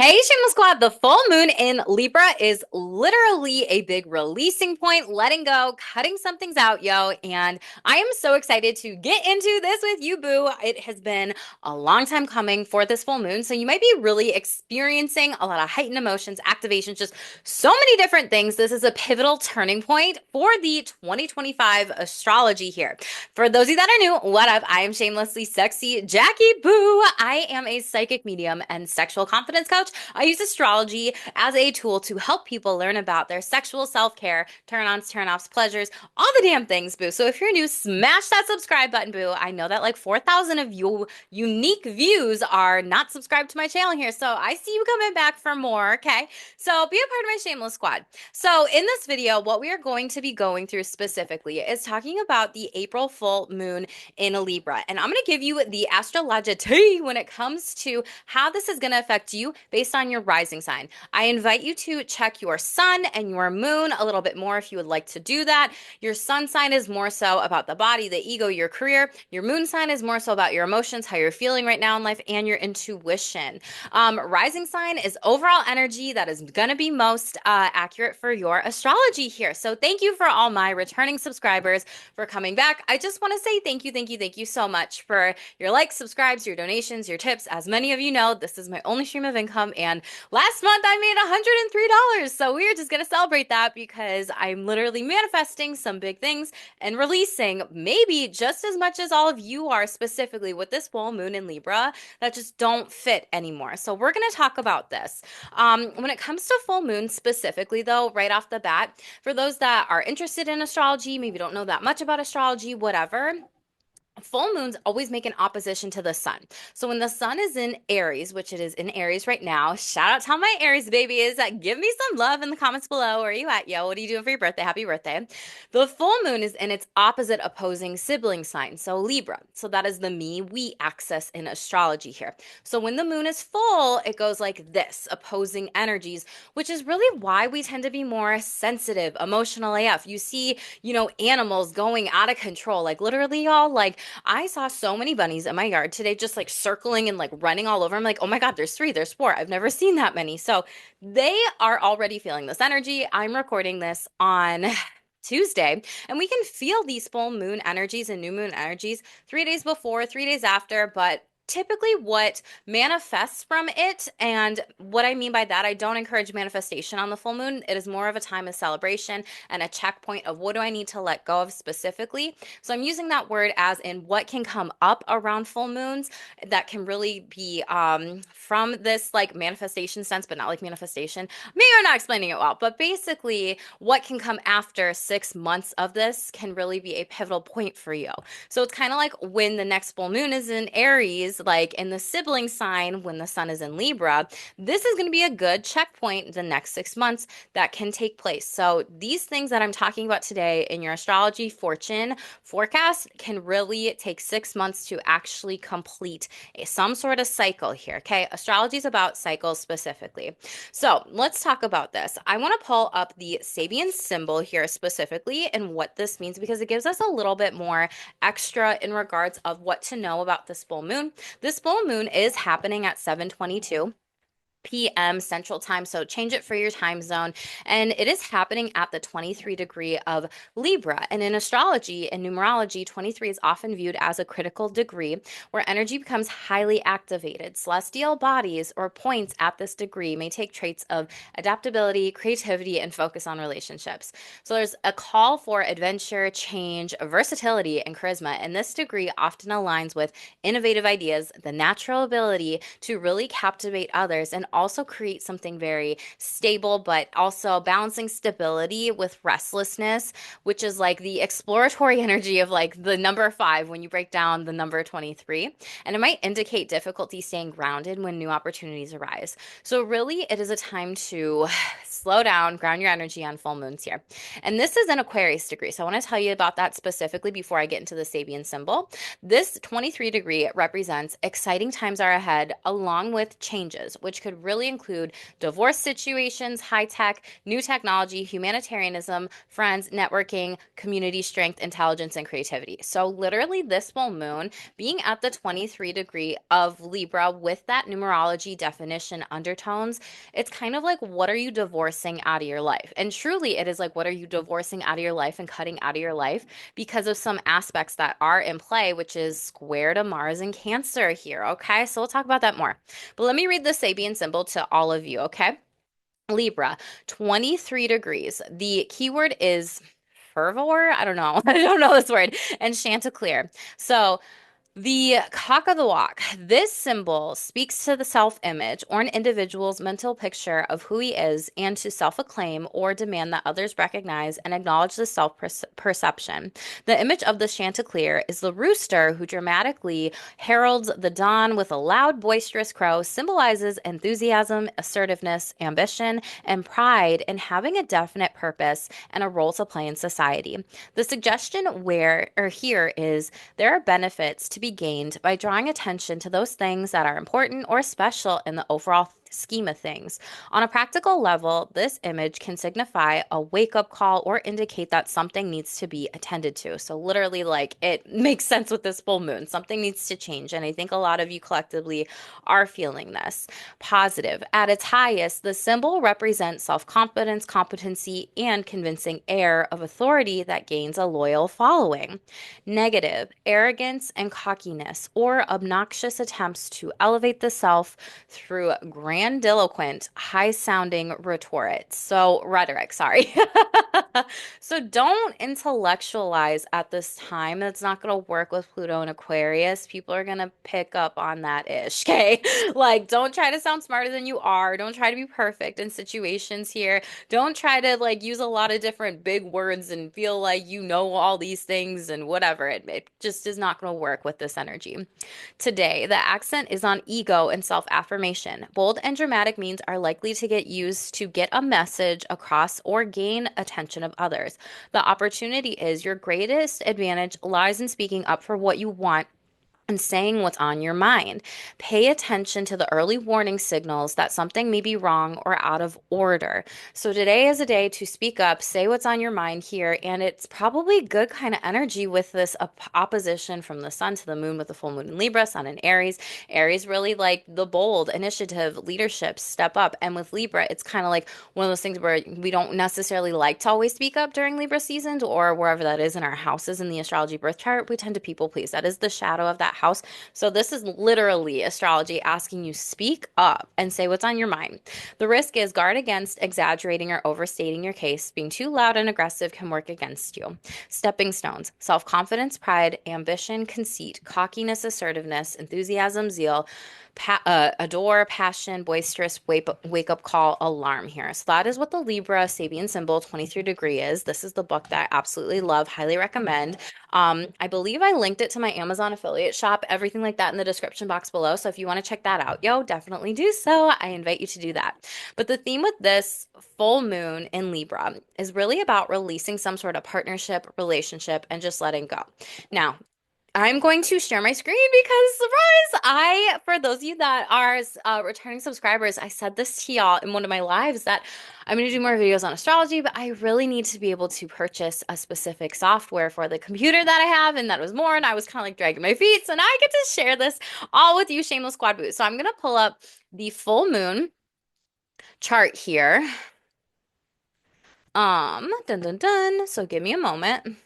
Hey, Shameless Squad. The full moon in Libra is literally a big releasing point, letting go, cutting some things out, yo. And I am so excited to get into this with you, boo. It has been a long time coming for this full moon. So you might be really experiencing a lot of heightened emotions, activations, just so many different things. This is a pivotal turning point for the 2025 astrology here. For those of you that are new, what up? I am shamelessly sexy Jackie Boo. I am a psychic medium and sexual confidence coach. I use astrology as a tool to help people learn about their sexual self-care, turn-ons, turn-offs, pleasures, all the damn things, boo. So if you're new, smash that subscribe button, boo. I know that like 4,000 of you unique views are not subscribed to my channel here, so I see you coming back for more, okay? So be a part of my shameless squad. So in this video, what we are going to be going through specifically is talking about the April full moon in Libra. And I'm going to give you the astrology when it comes to how this is going to affect you based on your rising sign. I invite you to check your sun and your moon a little bit more if you would like to do that. Your sun sign is more so about the body, the ego, your career. Your moon sign is more so about your emotions, how you're feeling right now in life, and your intuition. Rising sign is overall energy that is going to be most accurate for your astrology here. So thank you for all my returning subscribers for coming back. I just want to say thank you so much for your likes, subscribes, your donations, your tips. As many of you know, this is my only stream of income, and last month I made $103. So we are just going to celebrate that because I'm literally manifesting some big things and releasing maybe just as much as all of you are, specifically with this full moon in Libra, that just don't fit anymore. So we're going to talk about this. When it comes to full moon specifically, though, right off the bat, for those that are interested in astrology, maybe don't know that much about astrology, whatever, full moons always make an opposition to the sun. So when the sun is in Aries, which it is in Aries right now, shout out to all my Aries babies. Give me some love in the comments below. Where are you at, yo? What are you doing for your birthday? Happy birthday. The full moon is in its opposite opposing sibling sign, so Libra. So that is the me, we axis in astrology here. So when the moon is full, it goes like this, opposing energies, which is really why we tend to be more sensitive, emotional AF. You see, animals going out of control, like literally, y'all, like I saw so many bunnies in my yard today, just like circling and like running all over. I'm like, oh my God, there's three, there's four. I've never seen that many. So they are already feeling this energy. I'm recording this on Tuesday, and we can feel these full moon energies and new moon energies 3 days before, 3 days after, but typically what manifests from it, and what I mean by that, I don't encourage manifestation on the full moon. It is more of a time of celebration and a checkpoint of what do I need to let go of specifically. So I'm using that word as in what can come up around full moons that can really be from this like manifestation sense, but not like manifestation. Maybe I'm not explaining it well, but basically what can come after 6 months of this can really be a pivotal point for you. So it's kind of like when the next full moon is in Aries, like in the sibling sign, when the sun is in Libra, this is going to be a good checkpoint the next 6 months that can take place. So these things that I'm talking about today in your astrology fortune forecast can really take 6 months to actually complete some sort of cycle here. Okay. Astrology is about cycles specifically. So let's talk about this. I want to pull up the Sabian symbol here specifically and what this means, because it gives us a little bit more extra in regards of what to know about this full moon. This full moon is happening at 7:22 p.m. Central Time, so change it for your time zone. And it is happening at the 23 degree of Libra. And in astrology and numerology, 23 is often viewed as a critical degree where energy becomes highly activated. Celestial bodies or points at this degree may take traits of adaptability, creativity, and focus on relationships. So there's a call for adventure, change, versatility, and charisma. And this degree often aligns with innovative ideas, the natural ability to really captivate others, and also create something very stable, but also balancing stability with restlessness, which is like the exploratory energy of like the number 5 when you break down the number 23. And it might indicate difficulty staying grounded when new opportunities arise. So really, it is a time to slow down, ground your energy on full moons here. And this is an Aquarius degree. So I want to tell you about that specifically before I get into the Sabian symbol. This 23 degree represents exciting times are ahead, along with changes, which could really include divorce situations, high tech, new technology, humanitarianism, friends, networking, community strength, intelligence, and creativity. So literally this full moon being at the 23 degree of Libra with that numerology definition undertones, it's kind of like, what are you divorcing out of your life? And truly, it is like, what are you divorcing out of your life and cutting out of your life because of some aspects that are in play, which is square to Mars and Cancer here. Okay, so we'll talk about that more. But let me read the Sabian symbol to all of you. Okay, Libra, 23 degrees. The keyword is fervor. I don't know. I don't know this word. And chanticleer. So the cock of the walk. This symbol speaks to the self-image or an individual's mental picture of who he is and to self-acclaim or demand that others recognize and acknowledge the self-perception. The image of the chanticleer is the rooster who dramatically heralds the dawn with a loud, boisterous crow, symbolizes enthusiasm, assertiveness, ambition, and pride in having a definite purpose and a role to play in society. The suggestion where or here is there are benefits to be gained by drawing attention to those things that are important or special in the overall scheme of things. On a practical level, this image can signify a wake-up call or indicate that something needs to be attended to. So literally, like, it makes sense with this full moon. Something needs to change, and I think a lot of you collectively are feeling this. Positive. At its highest, the symbol represents self-confidence, competency, and convincing air of authority that gains a loyal following. Negative, arrogance and cockiness, or obnoxious attempts to elevate the self through grandiloquent, high-sounding rhetoric. So, rhetoric, sorry. So don't intellectualize at this time. That's not going to work with Pluto and Aquarius. People are going to pick up on that ish, okay? Like, don't try to sound smarter than you are. Don't try to be perfect in situations here. Don't try to like use a lot of different big words and feel like you know all these things and whatever. It just is not going to work with this energy. Today, the accent is on ego and self-affirmation. Bold and dramatic means are likely to get used to get a message across or gain attention of others. The opportunity is your greatest advantage lies in speaking up for what you want and saying what's on your mind. Pay attention to the early warning signals that something may be wrong or out of order. So today is a day to speak up, say what's on your mind here, and it's probably good kind of energy with this opposition from the sun to the moon with the full moon in Libra, sun in Aries. Aries really like the bold initiative, leadership, step up. And with Libra, it's kind of like one of those things where we don't necessarily like to always speak up during Libra seasons or wherever that is in our houses in the astrology birth chart. We tend to people please. That is the shadow of that house. So this is literally astrology asking you speak up and say what's on your mind. The risk is guard against exaggerating or overstating your case. Being too loud and aggressive can work against you. Stepping stones: self-confidence, pride, ambition, conceit, cockiness, assertiveness, enthusiasm, zeal, adore, passion, boisterous, wake up call, alarm here. So that is what the Libra Sabian symbol 23 degree is. This is the book that I absolutely love, highly recommend. I believe I linked it to my Amazon affiliate shop, everything like that in the description box below. So if you want to check that out, definitely do so. I invite you to do that. But the theme with this full moon in Libra is really about releasing some sort of partnership, relationship, and just letting go. Now, I'm going to share my screen because surprise, for those of you that are returning subscribers, I said this to y'all in one of my lives that I'm going to do more videos on astrology, but I really need to be able to purchase a specific software for the computer that I have, and that was more, and I was kind of like dragging my feet, so now I get to share this all with you, shameless squad boots. So I'm going to pull up the full moon chart here. Dun dun dun. So give me a moment.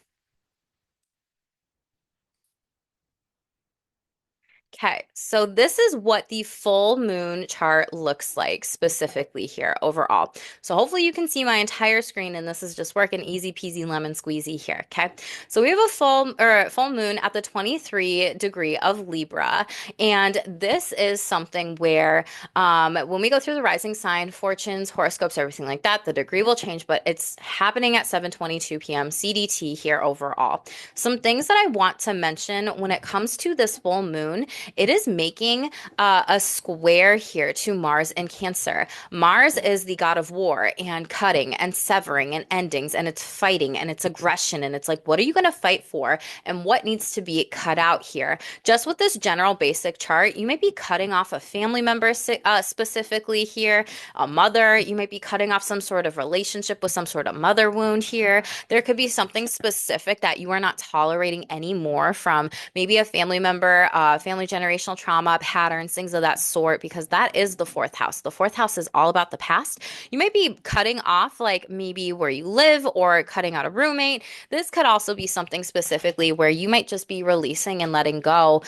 Okay, so this is what the full moon chart looks like specifically here overall. So hopefully you can see my entire screen and this is just working easy peasy lemon squeezy here, okay? So we have a full moon at the 23 degree of Libra, and this is something where when we go through the rising sign, fortunes, horoscopes, everything like that, the degree will change, but it's happening at 7:22 p.m. CDT here overall. Some things that I want to mention when it comes to this full moon it is making a square here to Mars in Cancer. Mars is the god of war and cutting and severing and endings, and it's fighting and it's aggression. And it's like, what are you going to fight for? And what needs to be cut out here? Just with this general basic chart, you might be cutting off a family member specifically here, a mother. You might be cutting off some sort of relationship with some sort of mother wound here. There could be something specific that you are not tolerating anymore from maybe a family member, family generational trauma patterns, things of that sort, because that is the fourth house. The fourth house is all about the past. You might be cutting off like maybe where you live or cutting out a roommate. This could also be something specifically where you might just be releasing and letting go.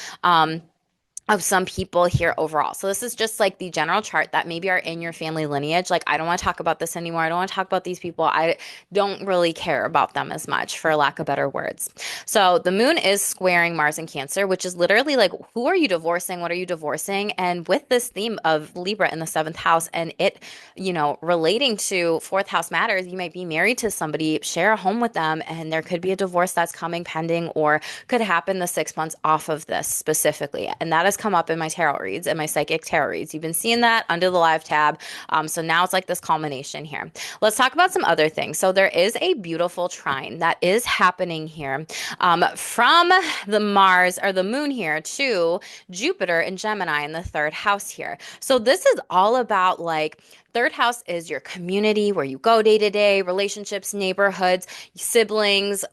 Of some people here overall. So this is just like the general chart that maybe are in your family lineage. Like, I don't want to talk about this anymore. I don't want to talk about these people. I don't really care about them as much, for lack of better words. So the moon is squaring Mars in Cancer, which is literally like, who are you divorcing? What are you divorcing? And with this theme of Libra in the seventh house and it, relating to fourth house matters, you might be married to somebody, share a home with them, and there could be a divorce that's coming pending or could happen the 6 months off of this specifically. And that is come up in my tarot reads and my psychic tarot reads. You've been seeing that under the live tab. So now it's like this culmination here. Let's talk about some other things. So there is a beautiful trine that is happening here from the Mars or the moon here to Jupiter in Gemini in the third house here. So this is all about like third house is your community where you go day to day, relationships, neighborhoods, siblings,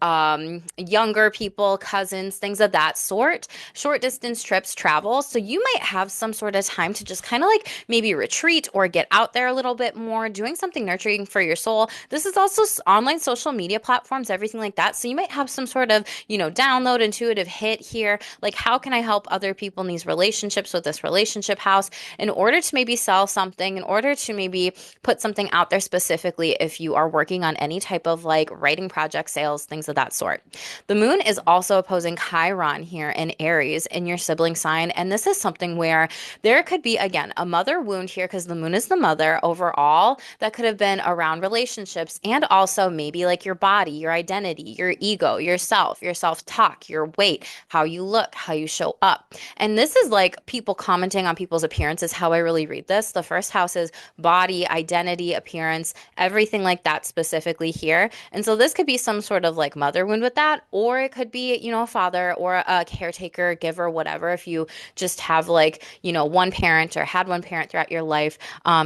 younger people, cousins, things of that sort, short distance trips, travel. So you might have some sort of time to just kind of like maybe retreat or get out there a little bit more, doing something nurturing for your soul. This is also online social media platforms, everything like that. So you might have some sort of, download intuitive hit here. Like, how can I help other people in these relationships with this relationship house in order to maybe sell something, in order to maybe put something out there specifically if you are working on any type of like writing project, sales, things of that sort. The moon is also opposing Chiron here in Aries in your sibling sign. And this is something where there could be, again, a mother wound here because the moon is the mother overall that could have been around relationships and also maybe like your body, your identity, your ego, your self-talk, your weight, how you look, how you show up. And this is like people commenting on people's appearances, how I really read this. The first house is body, identity, appearance, everything like that specifically here. And so this could be some sort of like mother wound with that, or it could be, a father or a caretaker, giver, whatever, if you just have like, one parent or had one parent throughout your life.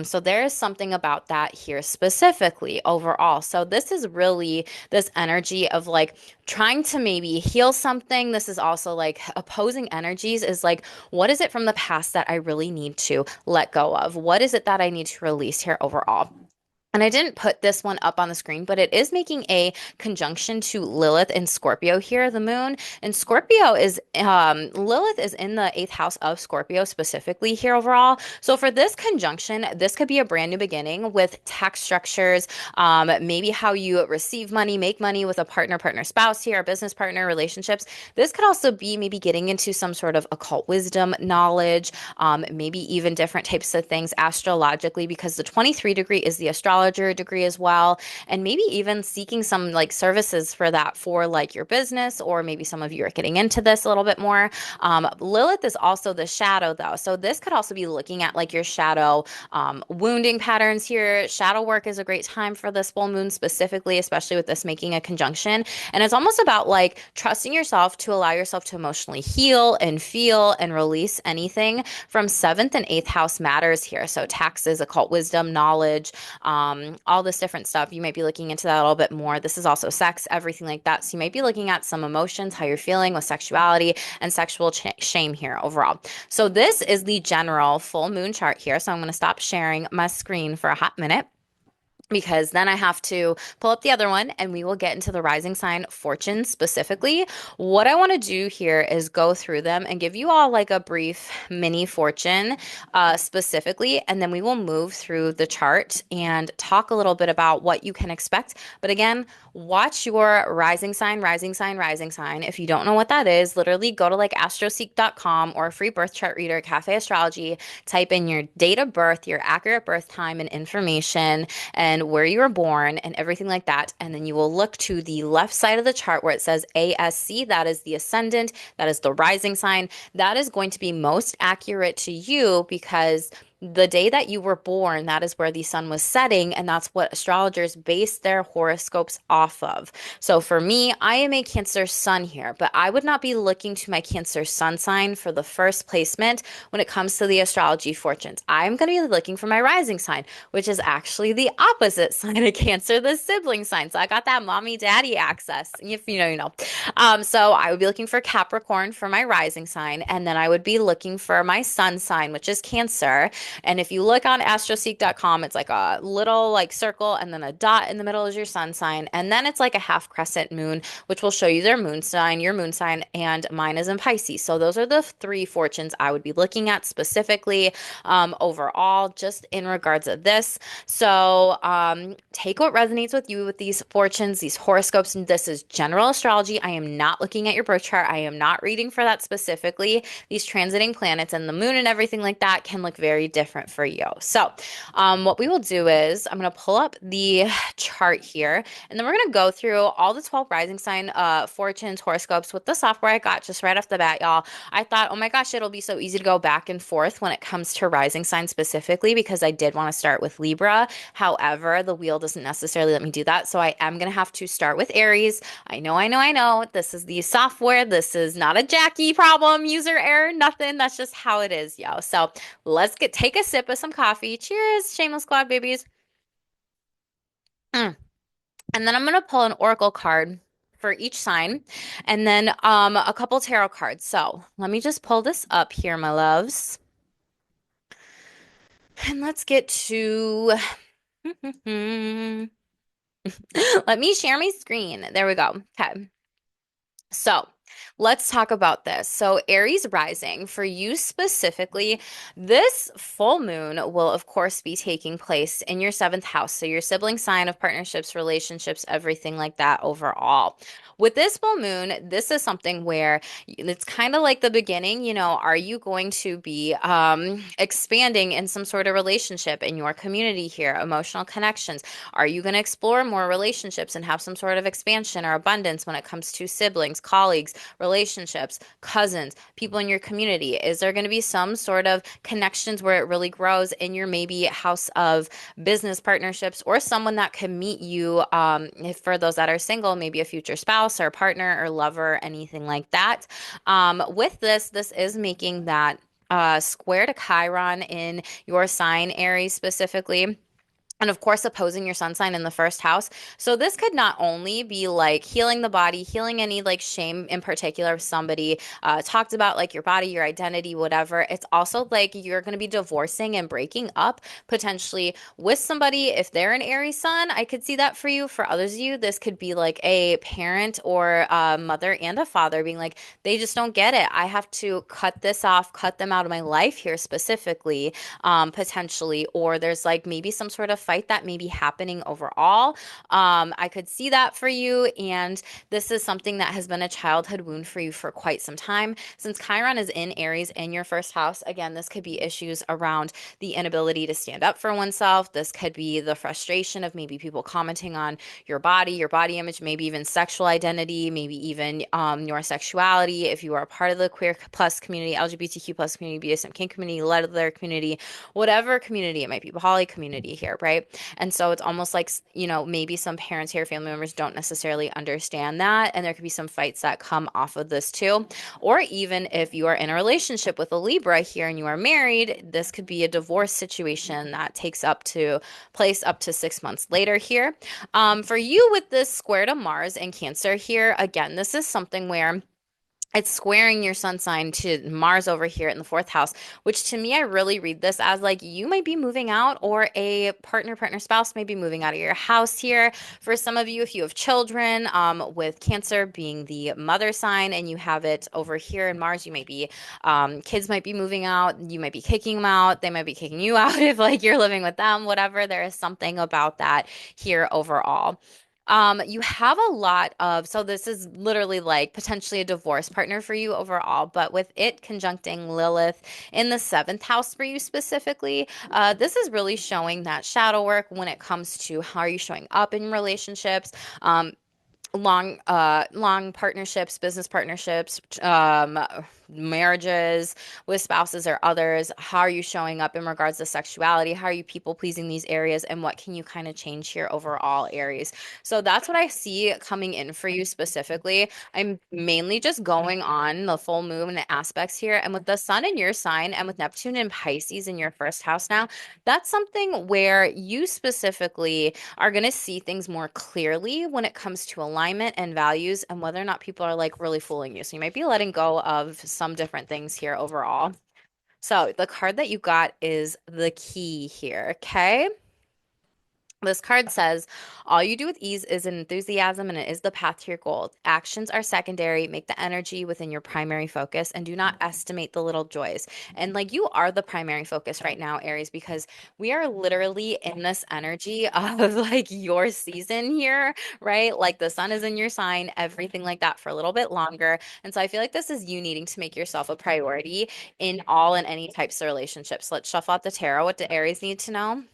So there is something about that here specifically overall. So this is really this energy of like trying to maybe heal something. This is also like opposing energies is like, what is it from the past that I really need to let go of? What is it that I need to release here overall? And I didn't put this one up on the screen, but it is making a conjunction to Lilith in Scorpio here, the moon. And Scorpio is, Lilith is in the eighth house of Scorpio specifically here overall. So for this conjunction, this could be a brand new beginning with tax structures, maybe how you receive money, make money with a partner, spouse here, a business partner, relationships. This could also be maybe getting into some sort of occult wisdom knowledge, maybe even different types of things astrologically, because the 23 degree is the astrology degree as well, and maybe even seeking some like services for that for like your business, or maybe some of you are getting into this a little bit more. Lilith is also the shadow though, so this could also be looking at like your shadow wounding patterns here. Shadow work is a great time for this full moon specifically, especially with this making a conjunction, and it's almost about like trusting yourself to allow yourself to emotionally heal and feel and release anything from seventh and eighth house matters here. So taxes, occult wisdom, knowledge, all this different stuff. You might be looking into that a little bit more. This is also sex, everything like that. So you might be looking at some emotions, how you're feeling with sexuality and sexual shame here overall. So this is the general full moon chart here. So I'm going to stop sharing my screen for a hot minute, because then I have to pull up the other one and we will get into the rising sign fortune specifically. What I want to do here is go through them and give you all like a brief mini fortune specifically, and then we will move through the chart and talk a little bit about what you can expect. But again, watch your rising sign, rising sign, rising sign. If you don't know what that is, literally go to like astroseek.com or a free birth chart reader, Cafe Astrology, type in your date of birth, your accurate birth time and information, and and where you were born and everything like that. And then you will look to the left side of the chart where it says ASC, that is the ascendant, that is the rising sign. That is going to be most accurate to you because the day that you were born, that is where the sun was setting, and that's what astrologers base their horoscopes off of. So for me, I am a Cancer sun here, but I would not be looking to my Cancer sun sign for the first placement when it comes to the astrology fortunes. I'm going to be looking for my rising sign, which is actually the opposite sign of Cancer, the sibling sign. So I got that mommy daddy access. If you know, you know. So I would be looking for Capricorn for my rising sign, and then I would be looking for my sun sign, which is Cancer. And if you look on astroseek.com, it's like a little like circle and then a dot in the middle is your sun sign. And then it's like a half crescent moon, which will show you their moon sign, your moon sign, and mine is in Pisces. So those are the three fortunes I would be looking at specifically overall, just in regards of this. So take what resonates with you with these fortunes, these horoscopes, and this is general astrology. I am not looking at your birth chart. I am not reading for that specifically. These transiting planets and the moon and everything like that can look very different for you. So what we will do is I'm going to pull up the chart here, and then we're going to go through all the 12 rising sign fortunes, horoscopes with the software I got just right off the bat, y'all. I thought, oh my gosh, it'll be so easy to go back and forth when it comes to rising sign specifically because I did want to start with Libra. However, the wheel doesn't necessarily let me do that. So I am going to have to start with Aries. I know, I know, I know. This is the software. This is not a Jackie problem, user error, nothing. That's just how it is, yo. So let's take a sip of some coffee. Cheers, Shameless Squad babies. And then I'm going to pull an oracle card for each sign and then a couple tarot cards. So let me just pull this up here, my loves. And let's get to let me share my screen. There we go. Okay. So let's talk about this. So, Aries rising, for you specifically, this full moon will, of course, be taking place in your seventh house. So, your sibling sign of partnerships, relationships, everything like that overall. With this full moon, this is something where it's kind of like the beginning. Are you going to be expanding in some sort of relationship in your community here, emotional connections? Are you going to explore more relationships and have some sort of expansion or abundance when it comes to siblings, colleagues, relationships, cousins, people in your community? Is there going to be some sort of connections where it really grows in your maybe house of business partnerships or someone that can meet you, if for those that are single, maybe a future spouse or partner or lover, anything like that. With this is making that square to Chiron in your sign, Aries specifically. And of course, opposing your sun sign in the first house. So this could not only be like healing the body, healing any like shame in particular if somebody talked about like your body, your identity, whatever. It's also like you're going to be divorcing and breaking up potentially with somebody. If they're an Aries sun, I could see that for you. For others of you, this could be like a parent or a mother and a father being like, they just don't get it. I have to cut this off, cut them out of my life here specifically, potentially. Or there's like maybe some sort of fight that may be happening overall. I could see that for you. And this is something that has been a childhood wound for you for quite some time. Since Chiron is in Aries in your first house, again, this could be issues around the inability to stand up for oneself. This could be the frustration of maybe people commenting on your body image, maybe even sexual identity, maybe even your sexuality. If you are a part of the queer plus community, LGBTQ plus community, BDSM kink community, leather community, whatever community it might be, poly community here, right? And so it's almost like, maybe some parents here, family members don't necessarily understand that. And there could be some fights that come off of this too. Or even if you are in a relationship with a Libra here and you are married, this could be a divorce situation that takes place up to 6 months later here. For you with this square to Mars and Cancer here, again, this is something where it's squaring your sun sign to Mars over here in the fourth house, which to me, I really read this as like you might be moving out or a partner, spouse may be moving out of your house here. For some of you, if you have children, with Cancer being the mother sign and you have it over here in Mars, you might be, kids might be moving out. You might be kicking them out. They might be kicking you out if like you're living with them, whatever. There is something about that here overall. You have a lot of, so this is literally like potentially a divorce partner for you overall, but with it conjuncting Lilith in the seventh house for you specifically, this is really showing that shadow work when it comes to how are you showing up in relationships. Um, long partnerships, business partnerships, marriages with spouses or others. How are you showing up in regards to sexuality? How are you people pleasing these areas, and what can you kind of change here overall, Aries? So that's what I see coming in for you specifically. I'm mainly just going on the full moon and aspects here, and with the sun in your sign and with Neptune and Pisces in your first house now, that's something where you specifically are going to see things more clearly when it comes to alignment and values and whether or not people are like really fooling you. So you might be letting go of some different things here overall. So the card that you got is the key here, okay? This card says, all you do with ease is enthusiasm and it is the path to your goal. Actions are secondary. Make the energy within your primary focus and do not estimate the little joys. And like you are the primary focus right now, Aries, because we are literally in this energy of like your season here, right? Like the sun is in your sign, everything like that for a little bit longer. And so I feel like this is you needing to make yourself a priority in all and any types of relationships. Let's shuffle out the tarot. What do Aries need to know?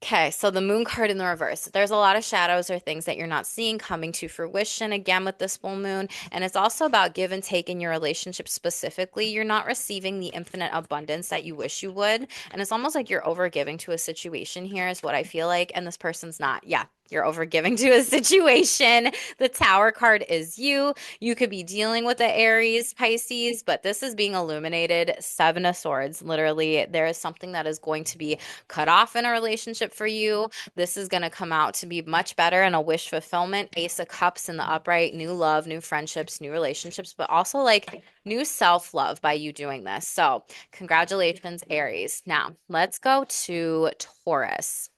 Okay, so the moon card in the reverse. There's a lot of shadows or things that you're not seeing coming to fruition again with this full moon. And it's also about give and take in your relationship specifically. You're not receiving the infinite abundance that you wish you would. And it's almost like you're over giving to a situation here, is what I feel like. And this person's not. Yeah, you're over giving to a situation. The Tower card is you. You could be dealing with the Aries, Pisces, but this is being illuminated. Seven of Swords. Literally, there is something that is going to be cut off in a relationship for you. This is going to come out to be much better and a wish fulfillment. Ace of Cups in the upright, new love, new friendships, new relationships, but also like new self love by you doing this. So, congratulations, Aries. Now, let's go to Taurus.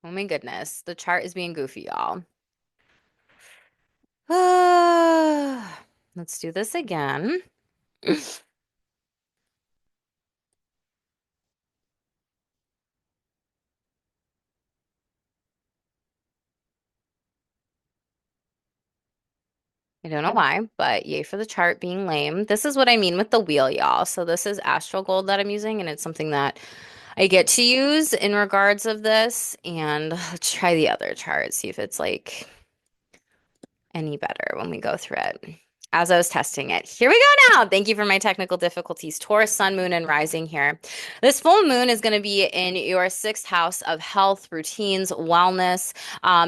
Oh my goodness, the chart is being goofy, y'all. Let's do this again. I don't know why, but yay for the chart being lame. This is what I mean with the wheel, y'all. So this is Astral Gold that I'm using, and it's something that I get to use in regards of this. And let's try the other chart, see if it's like any better when we go through it. As I was testing it. Here we go now. Thank you for my technical difficulties. Taurus, Sun, Moon, and Rising here. This full moon is going to be in your sixth house of health, routines, wellness,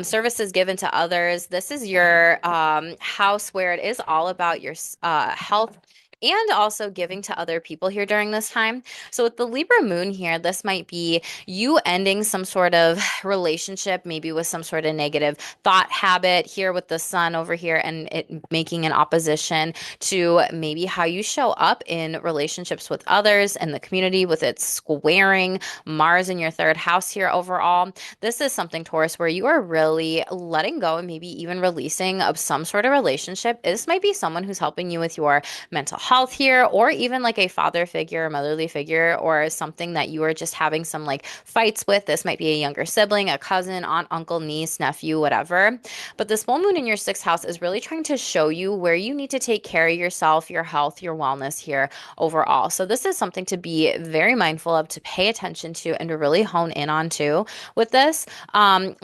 services given to others. This is your house where it is all about your health and also giving to other people here during this time. So with the Libra moon here, this might be you ending some sort of relationship, maybe with some sort of negative thought habit here with the sun over here and it making an opposition to maybe how you show up in relationships with others and the community with its squaring Mars in your third house here overall. This is something, Taurus, where you are really letting go and maybe even releasing of some sort of relationship. This might be someone who's helping you with your mental health here, or even like a father figure, motherly figure, or something that you are just having some like fights with. This might be a younger sibling, a cousin, aunt, uncle, niece, nephew, whatever. But this full moon in your sixth house is really trying to show you where you need to take care of yourself, your health, your wellness here overall. So this is something to be very mindful of, to pay attention to, and to really hone in on too with this.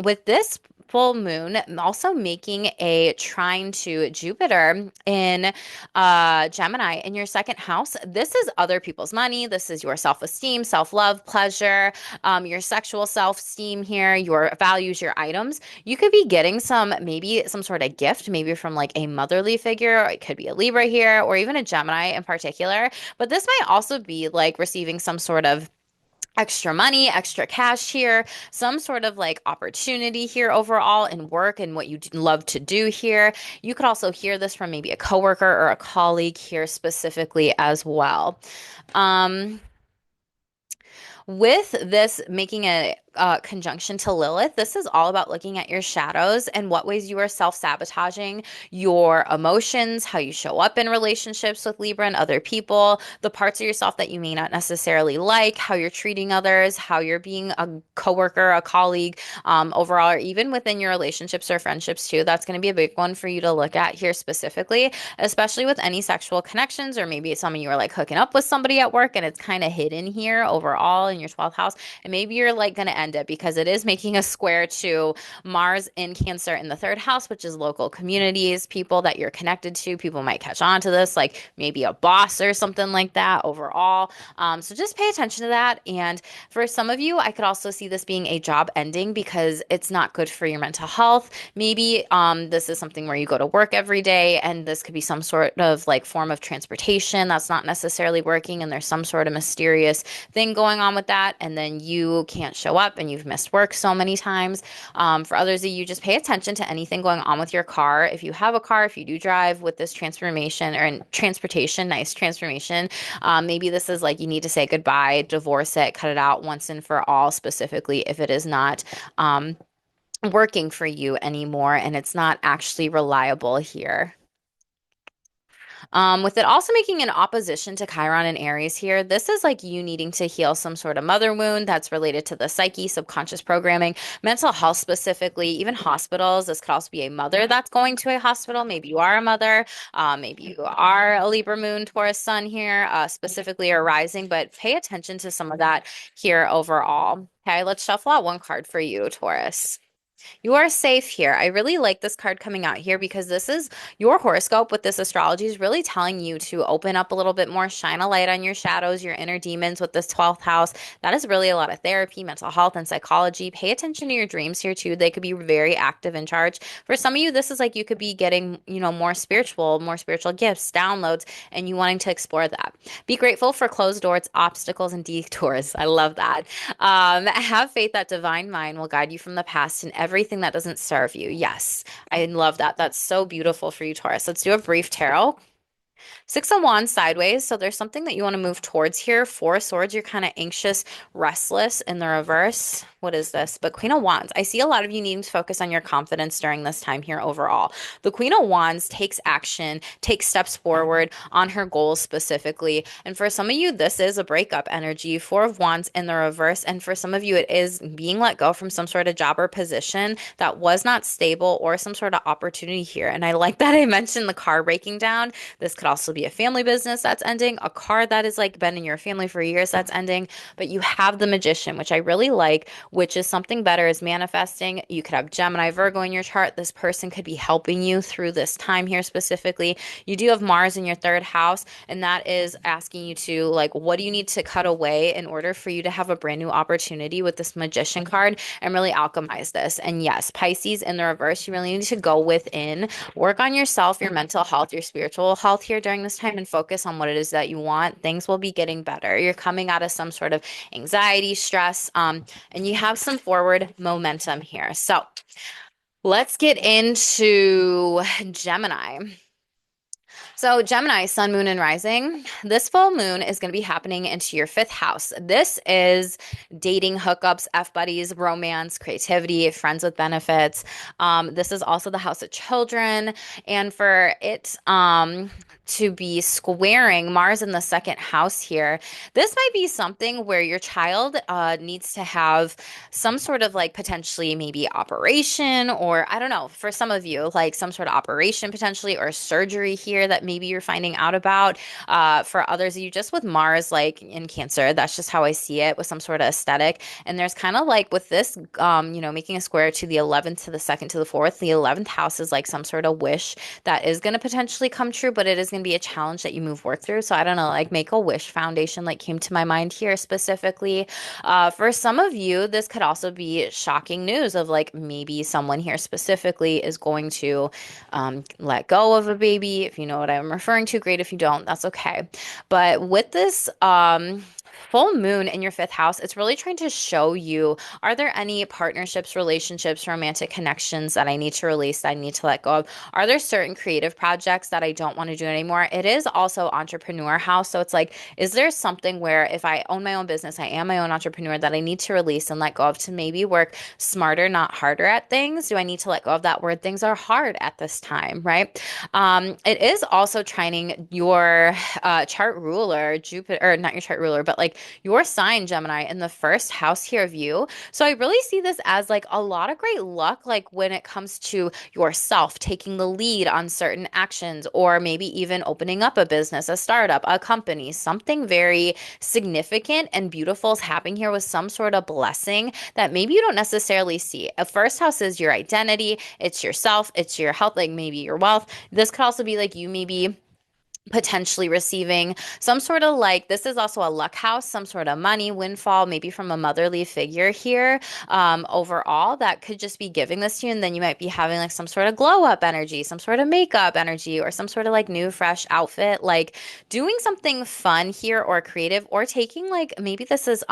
With this full moon also making a trine to Jupiter in Gemini in your second house. This is other people's money. This is your self-esteem, self-love, pleasure, your sexual self-esteem here, your values, your items. You could be getting maybe some sort of gift, maybe from like a motherly figure, or it could be a Libra here, or even a Gemini in particular. But this might also be like receiving some sort of extra money, extra cash here, some sort of like opportunity here overall in work and what you love to do here. You could also hear this from maybe a coworker or a colleague here specifically as well. Um, with this making a conjunction to Lilith. This is all about looking at your shadows and what ways you are self-sabotaging your emotions, how you show up in relationships with Libra and other people, the parts of yourself that you may not necessarily like, how you're treating others, how you're being a coworker, a colleague, overall, or even within your relationships or friendships too. That's going to be a big one for you to look at here specifically, especially with any sexual connections, or maybe some of you are like hooking up with somebody at work and it's kind of hidden here overall in your 12th house. And maybe you're like going to end it because it is making a square to Mars in Cancer in the third house, which is local communities, people that you're connected to. People might catch on to this, like maybe a boss or something like that overall. So just pay attention to that. And for some of you, I could also see this being a job ending because it's not good for your mental health. Maybe this is something where you go to work every day and this could be some sort of like form of transportation that's not necessarily working, and there's some sort of mysterious thing going on with that, and then you can't show up and you've missed work so many times. For others of you, just pay attention to anything going on with your car. If you have a car, if you do drive with this transformation or in transportation, nice transformation, maybe this is like you need to say goodbye, divorce it, cut it out once and for all, specifically if it is not working for you anymore and it's not actually reliable here. With it also making an opposition to Chiron and Aries here, this is like you needing to heal some sort of mother wound that's related to the psyche, subconscious programming, mental health specifically, even hospitals. This could also be a mother that's going to a hospital. Maybe you are a mother. Maybe you are a Libra moon, Taurus sun here, specifically or rising, but pay attention to some of that here overall. Okay, let's shuffle out one card for you, Taurus. You are safe here. I really like this card coming out here because this is your horoscope with this astrology is really telling you to open up a little bit more, shine a light on your shadows, your inner demons with this 12th house. That is really a lot of therapy, mental health, and psychology. Pay attention to your dreams here too. They could be very active in charge. For some of you, this is like you could be getting, more spiritual gifts, downloads, and you wanting to explore that. Be grateful for closed doors, obstacles, and detours. I love that. Have faith that divine mind will guide you from the past and everything that doesn't serve you. Yes, I love that. That's so beautiful for you, Taurus. Let's do a brief tarot. Six of Wands sideways. So there's something that you want to move towards here. Four of Swords, you're kind of anxious, restless in the reverse. What is this? But Queen of Wands. I see a lot of you needing to focus on your confidence during this time here overall. The Queen of Wands takes action, takes steps forward on her goals specifically. And for some of you, this is a breakup energy. Four of Wands in the reverse. And for some of you, it is being let go from some sort of job or position that was not stable or some sort of opportunity here. And I like that I mentioned the car breaking down. This could also be a family business that's ending, a car that is like been in your family for years that's ending, but you have the Magician, which I really like, which is something better is manifesting. You could have Gemini, Virgo in your chart. This person could be helping you through this time here specifically. You do have Mars in your third house, and that is asking you to like, what do you need to cut away in order for you to have a brand new opportunity with this Magician card and really alchemize this? And yes, Pisces in the reverse, you really need to go within, work on yourself, your mental health, your spiritual health here during this time, and focus on what it is that you want. Things will be getting better. You're coming out of some sort of anxiety, stress, and you have some forward momentum here. So let's get into Gemini. So, Gemini, sun, moon, and rising. This full moon is going to be happening into your fifth house. This is dating, hookups, F buddies, romance, creativity, friends with benefits. This is also the house of children. And for it to be squaring Mars in the second house here, this might be something where your child needs to have some sort of like potentially maybe operation, or I don't know, for some of you, like some sort of operation potentially or surgery here that maybe you're finding out about. For others of you, just with Mars, like in Cancer, that's just how I see it with some sort of aesthetic. And there's kind of like with this, making a square to the 11th to the 2nd to the 4th, the 11th house is like some sort of wish that is going to potentially come true, but it is going to be a challenge that you move work through. So I don't know, like Make a Wish Foundation like came to my mind here specifically. For some of you, this could also be shocking news of like maybe someone here specifically is going to let go of a baby. If you know what I'm referring to, great. If you don't, that's okay. But with this full moon in your fifth house, it's really trying to show you, are there any partnerships, relationships, romantic connections that I need to release, that I need to let go of? Are there certain creative projects that I don't want to do anymore? It is also entrepreneur house. So it's like, is there something where if I own my own business, I am my own entrepreneur that I need to release and let go of to maybe work smarter, not harder at things? Do I need to let go of that word? Things are hard at this time, right? It is also trining your chart ruler, Jupiter, or not your chart ruler, but like your sign, Gemini, in the first house here of you. So I really see this as like a lot of great luck, like when it comes to yourself taking the lead on certain actions, or maybe even opening up a business, a startup, a company, something very significant and beautiful is happening here with some sort of blessing that maybe you don't necessarily see. A first house is your identity, it's yourself, it's your health, like maybe your wealth. This could also be like you maybe potentially receiving some sort of like this is also a luck house, some sort of money windfall, maybe from a motherly figure here. Overall, that could just be giving this to you, and then you might be having like some sort of glow up energy, some sort of makeup energy, or some sort of like new fresh outfit, like doing something fun here or creative, or taking like maybe this is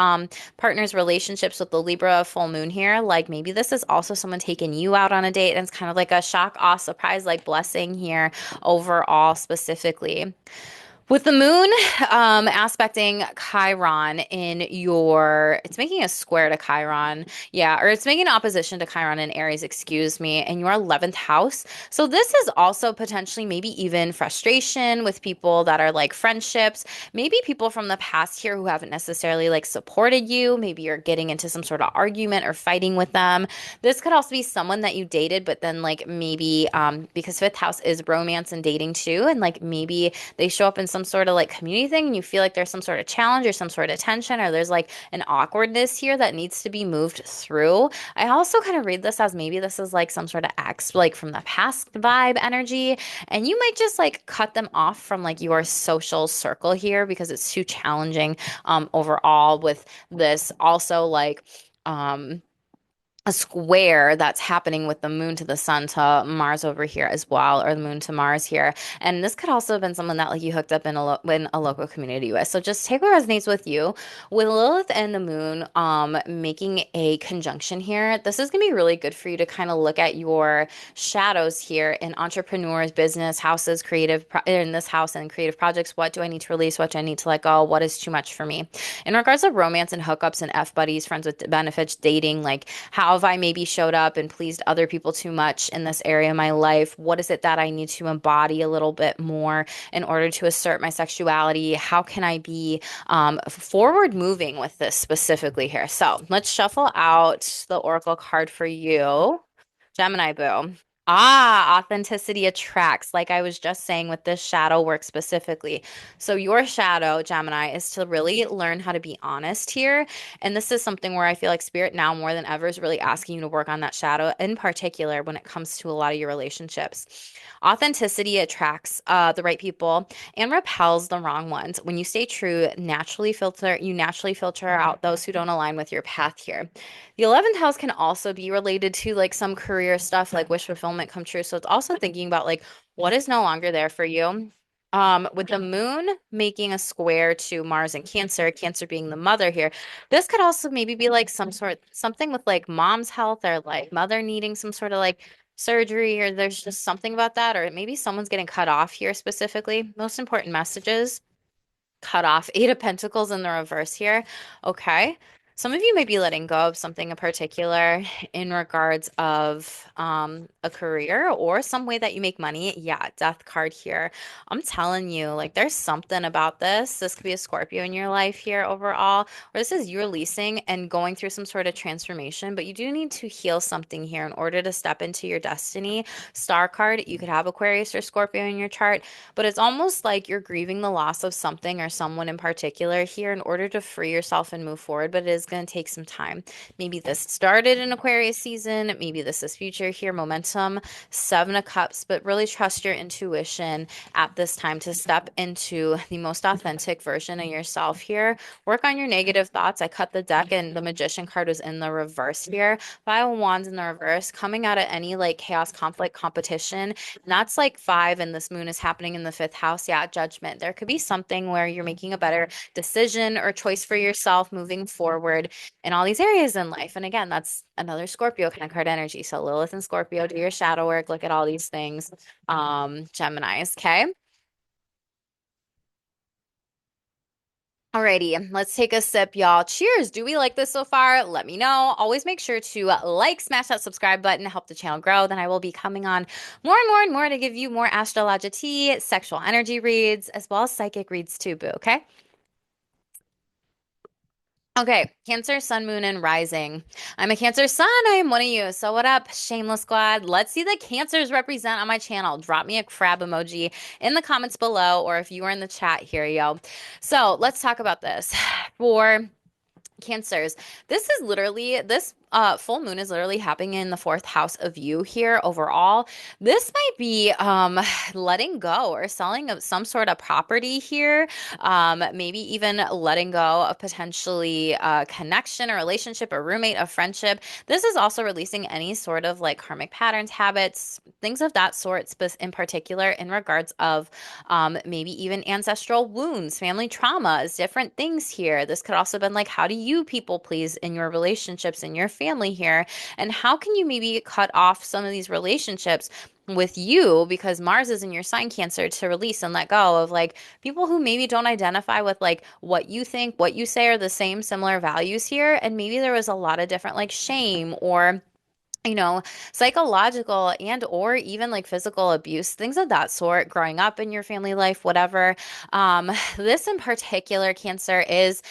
partners relationships with the Libra full moon here. Like maybe this is also someone taking you out on a date, and it's kind of like a shock, awe, surprise, like blessing here overall specifically. With the moon aspecting Chiron in your, it's making a square to Chiron. Yeah, or it's making an opposition to Chiron in Aries, excuse me, in your 11th house. So this is also potentially maybe even frustration with people that are like friendships, maybe people from the past here who haven't necessarily like supported you. Maybe you're getting into some sort of argument or fighting with them. This could also be someone that you dated, but then like maybe because fifth house is romance and dating too, and like maybe they show up in some sort of like community thing and you feel like there's some sort of challenge or some sort of tension, or there's like an awkwardness here that needs to be moved through. I also kind of read this as maybe this is like some sort of ex, like from the past vibe energy, and you might just like cut them off from like your social circle here because it's too challenging overall with this. Also, like, um, a square that's happening with the moon to the sun to Mars over here as well, or the moon to Mars here. And this could also have been someone that like you hooked up in a local community with. So just take what resonates with you. With Lilith and the moon making a conjunction here, this is gonna be really good for you to kind of look at your shadows here in entrepreneurs, business, houses, in this house and creative projects. What do I need to release? What do I need to let go? What is too much for me? In regards of romance and hookups and F buddies, friends with benefits, dating, like how have I maybe showed up and pleased other people too much in this area of my life? What is it that I need to embody a little bit more in order to assert my sexuality? How can I be forward moving with this specifically here? So let's shuffle out the Oracle card for you, Gemini Boo. Ah, authenticity attracts, like I was just saying with this shadow work specifically. So, your shadow, Gemini, is to really learn how to be honest here. And this is something where I feel like Spirit now more than ever is really asking you to work on that shadow, in particular when it comes to a lot of your relationships. Authenticity attracts the right people and repels the wrong ones. When you stay true, you naturally filter out those who don't align with your path here. The 11th house can also be related to like some career stuff, like wish fulfillment come true. So it's also thinking about like what is no longer there for you. With the moon making a square to Mars and Cancer, Cancer being the mother here, this could also maybe be like something with like mom's health, or like mother needing some sort of like surgery, or there's just something about that, or maybe someone's getting cut off here specifically. Most important messages cut off. Eight of Pentacles in the reverse here. Okay. Some of you might be letting go of something in particular in regards of a career or some way that you make money. Yeah, Death card here. I'm telling you, like, there's something about this. This could be a Scorpio in your life here overall, or this is you releasing and going through some sort of transformation, but you do need to heal something here in order to step into your destiny. Star card, you could have Aquarius or Scorpio in your chart, but it's almost like you're grieving the loss of something or someone in particular here in order to free yourself and move forward. But it is going to take some time. Maybe this started in Aquarius season, maybe this is future here, momentum, Seven of Cups, but really trust your intuition at this time to step into the most authentic version of yourself here. Work on your negative thoughts. I cut the deck and the Magician card was in the reverse here. Five of Wands in the reverse, coming out of any like chaos, conflict, competition. And that's like five, and this moon is happening in the fifth house. Yeah, judgment. There could be something where you're making a better decision or choice for yourself moving forward in all these areas in life. And again, that's another Scorpio kind of card energy. So Lilith and Scorpio, do your shadow work, look at all these things. Geminis, okay? Alrighty, let's take a sip, y'all. Cheers. Do we like this so far? Let me know. Always make sure to like, smash that subscribe button, help the channel grow. Then I will be coming on more and more and more to give you more astrology tea, sexual energy reads, as well as psychic reads too, boo. Okay? Okay, Cancer, Sun, Moon, and Rising. I'm a Cancer Sun. I am one of you. So what up, Shameless Squad? Let's see the Cancers represent on my channel. Drop me a crab emoji in the comments below, or if you are in the chat here, yo. So let's talk about this. For Cancers, this full moon is literally happening in the fourth house of you here overall. This might be letting go or selling of some sort of property here. Maybe even letting go of potentially a connection, a relationship, a roommate, a friendship. This is also releasing any sort of like karmic patterns, habits, things of that sort, in particular in regards of maybe even ancestral wounds, family traumas, different things here. This could also have been like, how do you people please in your relationships, in your family here? And how can you maybe cut off some of these relationships with you because Mars is in your sign Cancer to release and let go of like people who maybe don't identify with like what you think, what you say are the same similar values here. And maybe there was a lot of different like shame or psychological and or even like physical abuse, things of that sort, growing up in your family life, whatever. This in particular, Cancer, is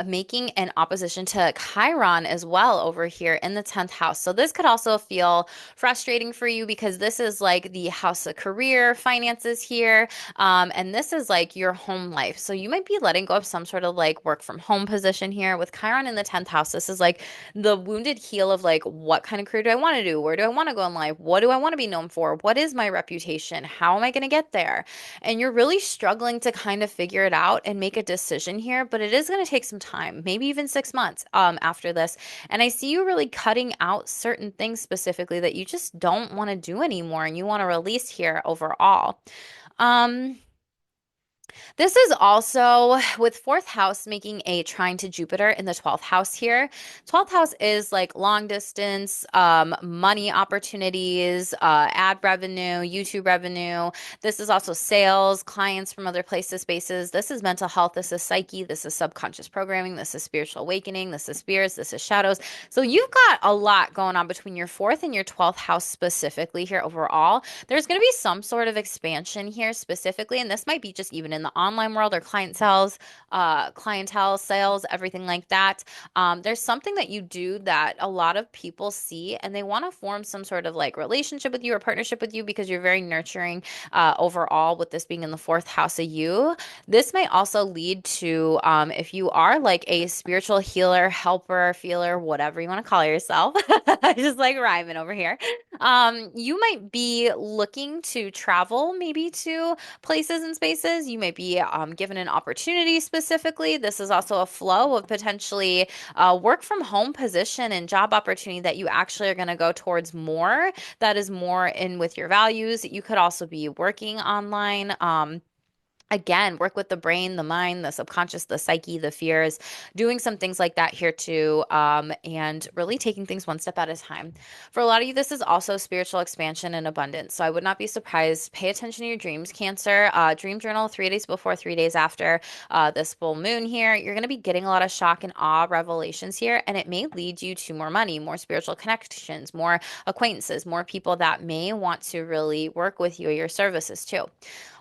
making an opposition to Chiron as well over here in the 10th house. So this could also feel frustrating for you because this is like the house of career, finances here. And this is like your home life. So you might be letting go of some sort of like work from home position here with Chiron in the 10th house. This is like the wounded heel of like, what kind of career do I want to do? Where do I want to go in life? What do I want to be known for? What is my reputation? How am I going to get there? And you're really struggling to kind of figure it out and make a decision here, but it is going to take some time, maybe even 6 months after this. And I see you really cutting out certain things specifically that you just don't want to do anymore and you want to release here overall. Um, this is also with fourth house making a trine to Jupiter in the 12th house here. 12th house is like long distance, money opportunities, ad revenue, YouTube revenue. This is also sales, clients from other places, spaces. This is mental health. This is psyche. This is subconscious programming. This is spiritual awakening. This is spirits. This is shadows. So you've got a lot going on between your fourth and your 12th house specifically here overall. There's going to be some sort of expansion here specifically, and this might be just even in the online world or clientele, sales, everything like that. There's something that you do that a lot of people see and they want to form some sort of like relationship with you or partnership with you because you're very nurturing overall with this being in the fourth house of you. This might also lead to, if you are like a spiritual healer, helper, feeler, whatever you want to call yourself, just like rhyming over here. You might be looking to travel maybe to places and spaces. You may be given an opportunity specifically. This is also a flow of potentially work from home position and job opportunity that you actually are going to go towards more. That is more in with your values. You could also be working online. Again, work with the brain, the mind, the subconscious, the psyche, the fears, doing some things like that here too, and really taking things one step at a time. For a lot of you, this is also spiritual expansion and abundance. So I would not be surprised. Pay attention to your dreams, Cancer. Dream journal 3 days before, 3 days after this full moon here. You're going to be getting a lot of shock and awe revelations here, and it may lead you to more money, more spiritual connections, more acquaintances, more people that may want to really work with you or your services too.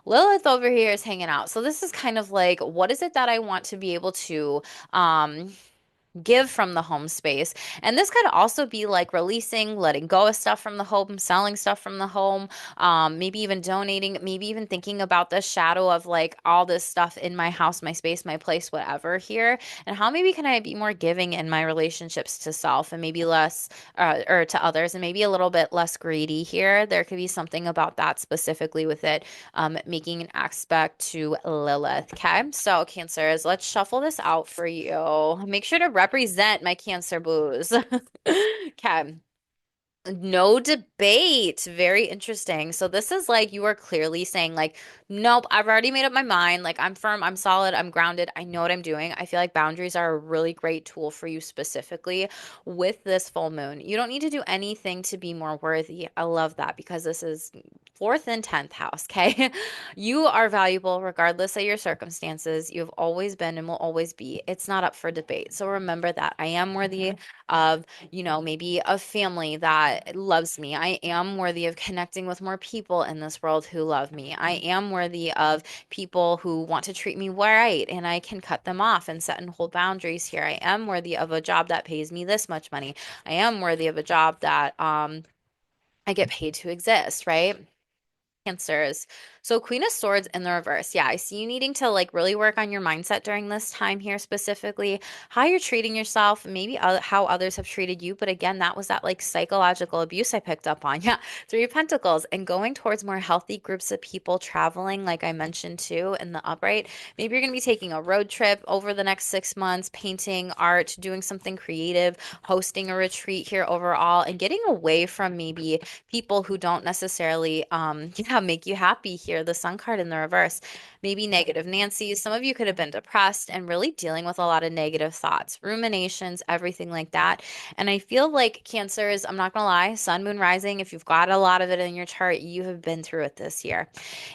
Lilith over here is hanging out. So this is kind of like, what is it that I want to be able to give from the home space. And this could also be like releasing, letting go of stuff from the home, selling stuff from the home, maybe even donating, maybe even thinking about the shadow of like all this stuff in my house, my space, my place, whatever here, and how maybe can I be more giving in my relationships to self and maybe less, or to others, and maybe a little bit less greedy here. There could be something about that specifically with it, making an aspect to Lilith. Okay, so Cancers, let's shuffle this out for you. Make sure to represent my Cancer booze. Okay. No debate. Very interesting. So this is like you are clearly saying like, nope, I've already made up my mind. Like I'm firm, I'm solid, I'm grounded. I know what I'm doing. I feel like boundaries are a really great tool for you specifically with this full moon. You don't need to do anything to be more worthy. I love that because this is fourth and 10th house, okay? You are valuable regardless of your circumstances. You've always been and will always be. It's not up for debate. So remember that I am worthy of, maybe a family that loves me. I am worthy of connecting with more people in this world who love me. I am worthy of people who want to treat me right and I can cut them off and set and hold boundaries here. I am worthy of a job that pays me this much money. I am worthy of a job that I get paid to exist, right? Cancers. So Queen of Swords in the reverse. Yeah, I see you needing to like really work on your mindset during this time here, specifically how you're treating yourself, maybe how others have treated you. But again, that was that like psychological abuse I picked up on. Yeah, Three of Pentacles and going towards more healthy groups of people traveling, like I mentioned too in the upright. Maybe you're going to be taking a road trip over the next 6 months, painting, art, doing something creative, hosting a retreat here overall, and getting away from maybe people who don't necessarily yeah, make you happy here. The Sun card in the reverse. Maybe negative Nancy. Some of you could have been depressed and really dealing with a lot of negative thoughts, ruminations, everything like that. And I feel like Cancers, I'm not gonna lie, Sun, Moon, Rising, if you've got a lot of it in your chart, you have been through it this year.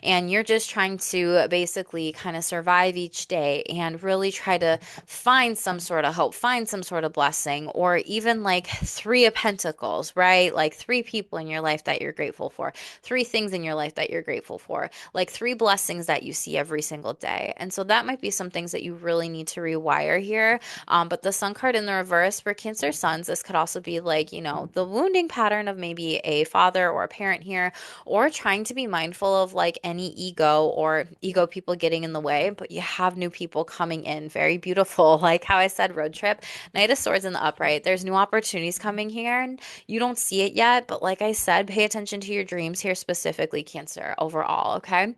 And you're just trying to basically kind of survive each day and really try to find some sort of hope, find some sort of blessing, or even like Three of Pentacles, right? Like three people in your life that you're grateful for, three things in your life that you're grateful for, like three blessings that you see every single day. And so that might be some things that you really need to rewire here. But the Sun card in the reverse for Cancer Suns, this could also be like, the wounding pattern of maybe a father or a parent here, or trying to be mindful of like any ego people getting in the way, but you have new people coming in. Very beautiful. Like how I said, road trip, Knight of Swords in the upright. There's new opportunities coming here and you don't see it yet, but like I said, pay attention to your dreams here, specifically Cancer overall. Okay.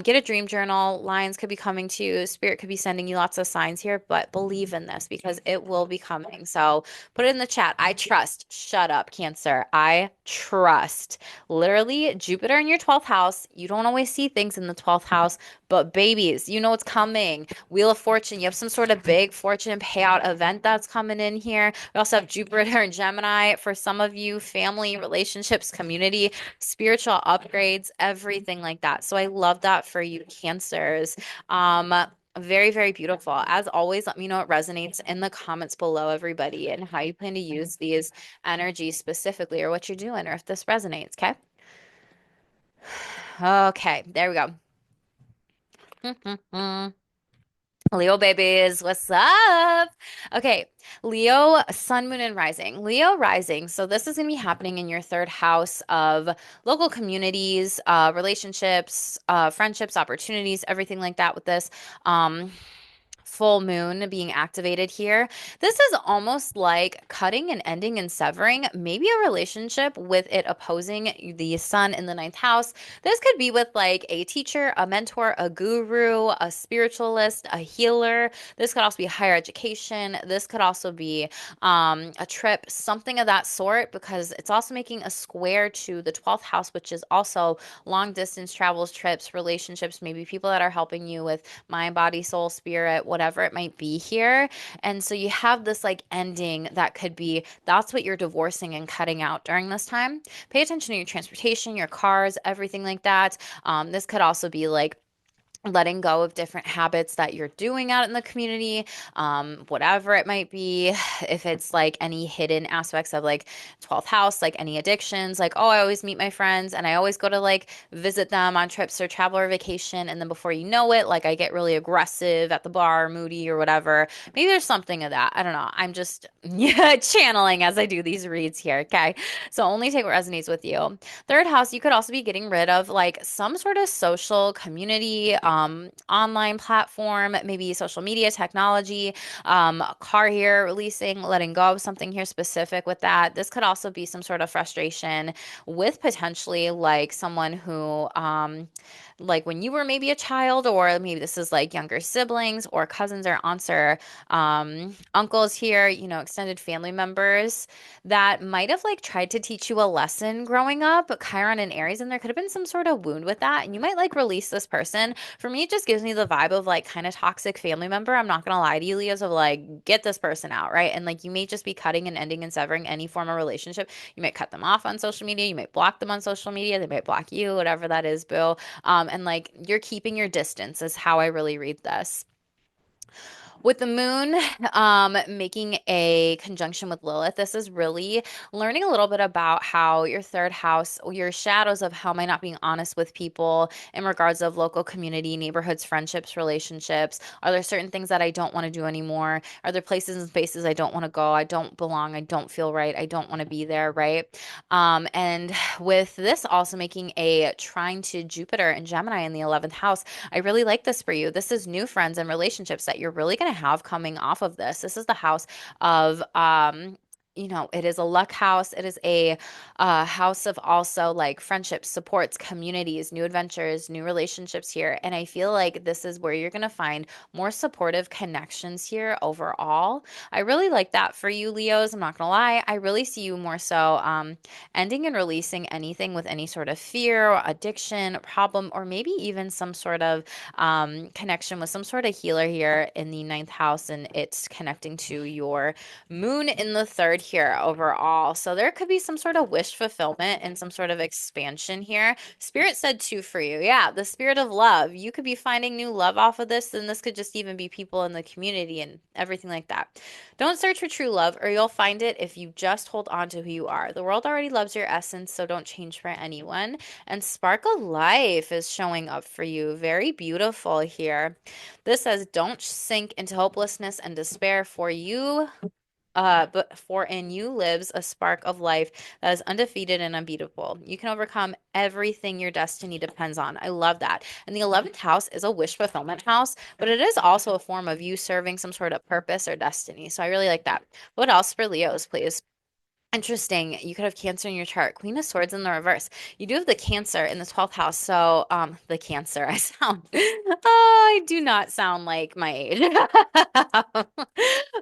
Get a dream journal. Lions could be coming to you. Spirit could be sending you lots of signs here, but believe in this because it will be coming. So put it in the chat. I trust. Shut up, Cancer. I trust. Literally, Jupiter in your 12th house. You don't always see things in the 12th house, but babies, you know it's coming. Wheel of Fortune, you have some sort of big fortune payout event that's coming in here. We also have Jupiter and Gemini for some of you, family, relationships, community, spiritual upgrades, everything like that. So I love that for you, Cancers. Um, very, very beautiful. As always, let me know what resonates in the comments below, everybody, and how you plan to use these energies specifically, or what you're doing, or if this resonates. Okay. Okay, there we go. Leo babies, what's up? Okay, Leo, Sun, Moon, and Rising. Leo Rising. So this is going to be happening in your third house of local communities, relationships, friendships, opportunities, everything like that with this. Full moon being activated here. This is almost like cutting and ending and severing maybe a relationship with it opposing the sun in the ninth house. This could be with like a teacher, a mentor, a guru, a spiritualist, a healer. This could also be higher education. This could also be a trip, something of that sort, because it's also making a square to the 12th house, which is also long distance travels, trips, relationships, maybe people that are helping you with mind, body, soul, spirit, whatever it might be here. And so you have this like ending that could be that's what you're divorcing and cutting out during this time. Pay attention to your transportation, your cars, everything like that. This could also be like letting go of different habits that you're doing out in the community, whatever it might be. If it's like any hidden aspects of like 12th house, like any addictions, like, oh, I always meet my friends and I always go to like visit them on trips or travel or vacation. And then before you know it, like I get really aggressive at the bar, moody or whatever. Maybe there's something of that. I don't know. I'm just yeah, channeling as I do these reads here. Okay. So only take what resonates with you. Third house, you could also be getting rid of like some sort of social community, online platform, maybe social media technology, a car here, releasing, letting go of something here specific with that. This could also be some sort of frustration with potentially like someone who, like when you were maybe a child, or maybe this is like younger siblings or cousins or aunts or uncles here, extended family members that might have like tried to teach you a lesson growing up, but Chiron and Aries, and there could have been some sort of wound with that. And you might like release this person. For me, it just gives me the vibe of like kind of toxic family member. I'm not gonna lie to you, Leos, of like, get this person out, right? And like you may just be cutting and ending and severing any form of relationship. You might cut them off on social media, you might block them on social media, they might block you, whatever that is, boo. And like you're keeping your distance, is how I really read this. With the moon making a conjunction with Lilith, this is really learning a little bit about how your third house, your shadows of how am I not being honest with people in regards of local community, neighborhoods, friendships, relationships. Are there certain things that I don't want to do anymore? Are there places and spaces I don't want to go? I don't belong. I don't feel right. I don't want to be there, right? And with this also making a trine to Jupiter and Gemini in the 11th house, I really like this for you. This is new friends and relationships that you're really going to have coming off of this. This is the house of, it is a luck house. It is a house of also like friendships, supports, communities, new adventures, new relationships here. And I feel like this is where you're going to find more supportive connections here overall. I really like that for you, Leos. I'm not going to lie. I really see you more so ending and releasing anything with any sort of fear, addiction, problem, or maybe even some sort of connection with some sort of healer here in the ninth house, and it's connecting to your moon in the third here overall. So there could be some sort of wish fulfillment and some sort of expansion here. Spirit said two for you. Yeah, the spirit of love. You could be finding new love off of this, and this could just even be people in the community and everything like that. Don't search for true love, or you'll find it if you just hold on to who you are. The world already loves your essence, so don't change for anyone. And spark of life is showing up for you. Very beautiful here. This says, don't sink into hopelessness and despair, for you. But for in you lives a spark of life that is undefeated and unbeatable. You can overcome everything your destiny depends on. I love that. And the 11th house is a wish fulfillment house, but it is also a form of you serving some sort of purpose or destiny. So I really like that. What else for Leos, please? Interesting. You could have Cancer in your chart. Queen of Swords in the reverse. You do have the Cancer in the 12th house. So, the Cancer, I sound, oh, I do not sound like my age.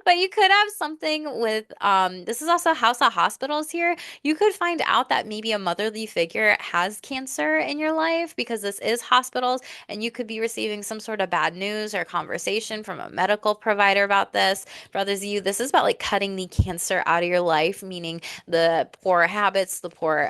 But you could have something with, this is also House of Hospitals here. You could find out that maybe a motherly figure has cancer in your life, because this is hospitals, and you could be receiving some sort of bad news or conversation from a medical provider about this. For others of you, this is about like cutting the cancer out of your life, meaning the poor habits, the poor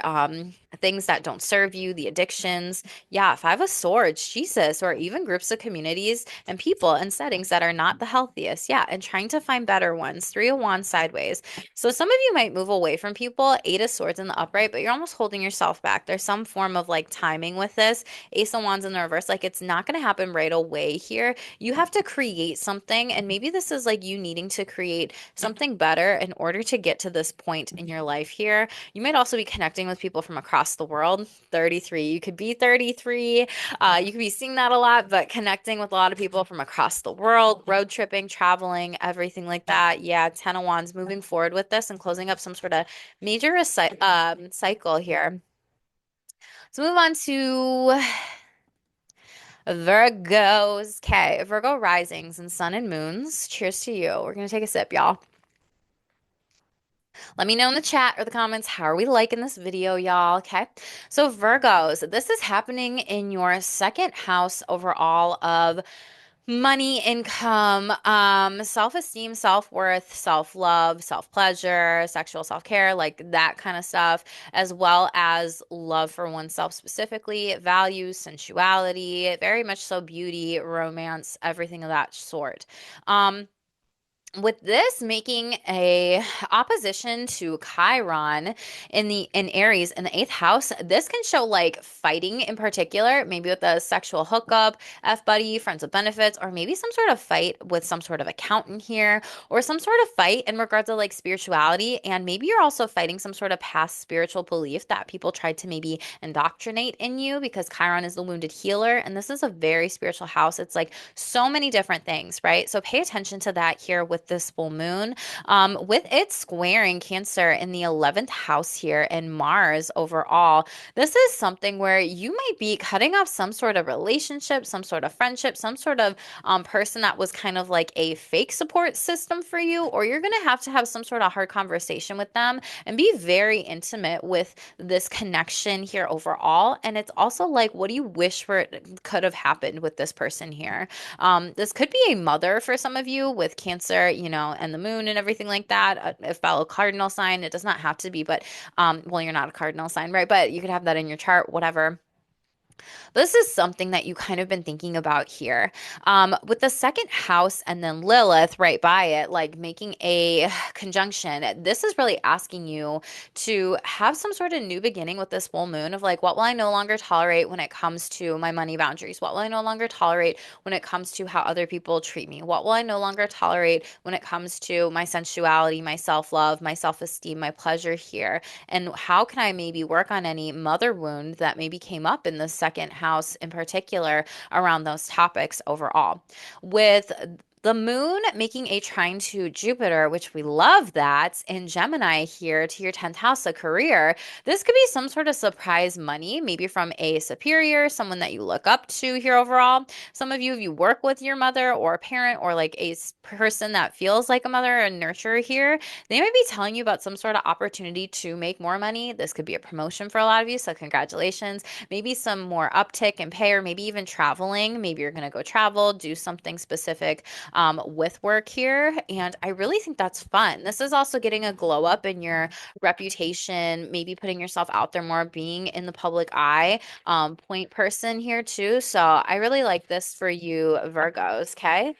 things that don't serve you, the addictions. Yeah, Five of Swords, Jesus, or even groups of communities and people and settings that are not the healthiest. Yeah, and trying to find better ones. Three of Wands sideways. So some of you might move away from people. Eight of Swords in the upright, but you're almost holding yourself back. There's some form of like timing with this. Ace of Wands in the reverse. Like it's not going to happen right away here. You have to create something, and maybe this is like you needing to create something better in order to get to this point in your life here. You might also be connecting with people from across the world. 33. You could be 33. You could be seeing that a lot, but connecting with a lot of people from across the world, road tripping, traveling, everything like that. Yeah, 10 of Wands, moving forward with this and closing up some sort of major cycle here. So move on to Virgos. Okay, Virgo risings and sun and moons. Cheers to you. We're going to take a sip, y'all. Let me know in the chat or the comments, how are we liking this video, y'all? Okay. So Virgos, this is happening in your second house overall of Money, income, self-esteem, self-worth, self-love, self-pleasure, sexual self-care, like that kind of stuff, as well as love for oneself specifically, values, sensuality, very much so beauty, romance, everything of that sort. Um, with this making a opposition to Chiron in Aries in the eighth house, this can show like fighting in particular, maybe with a sexual hookup, F buddy, friends with benefits, or maybe some sort of fight with some sort of accountant here, or some sort of fight in regards to like spirituality. And maybe you're also fighting some sort of past spiritual belief that people tried to maybe indoctrinate in you because Chiron is the wounded healer, and this is a very spiritual house. It's like so many different things, right? So pay attention to that here with this full moon. With it squaring Cancer in the 11th house here and Mars overall, this is something where you might be cutting off some sort of relationship, some sort of friendship, some sort of person that was kind of like a fake support system for you, or you're going to have some sort of hard conversation with them and be very intimate with this connection here overall. And it's also like, what do you wish for it could have happened with this person here? This could be a mother for some of you with Cancer, and the moon and everything like that. A fellow cardinal sign. It does not have to be, but well, you're not a cardinal sign, right? But you could have that in your chart, whatever. This is something that you kind of been thinking about here. With the second house and then Lilith right by it, like making a conjunction, this is really asking you to have some sort of new beginning with this full moon of like, what will I no longer tolerate when it comes to my money boundaries? What will I no longer tolerate when it comes to how other people treat me? What will I no longer tolerate when it comes to my sensuality, my self-love, my self-esteem, my pleasure here? And how can I maybe work on any mother wound that maybe came up in the second house in particular around those topics overall? With the moon making a trine to Jupiter, which we love that in Gemini here to your 10th house, a career. This could be some sort of surprise money, maybe from a superior, someone that you look up to here overall. Some of you, if you work with your mother or a parent or like a person that feels like a mother or nurturer here, they might be telling you about some sort of opportunity to make more money. This could be a promotion for a lot of you, so congratulations. Maybe some more uptick in pay, or maybe even traveling. Maybe you're going to go travel, do something specific with work here. And I really think that's fun. This is also getting a glow up in your reputation, maybe putting yourself out there more, being in the public eye, point person here too. So I really like this for you, Virgos. Okay.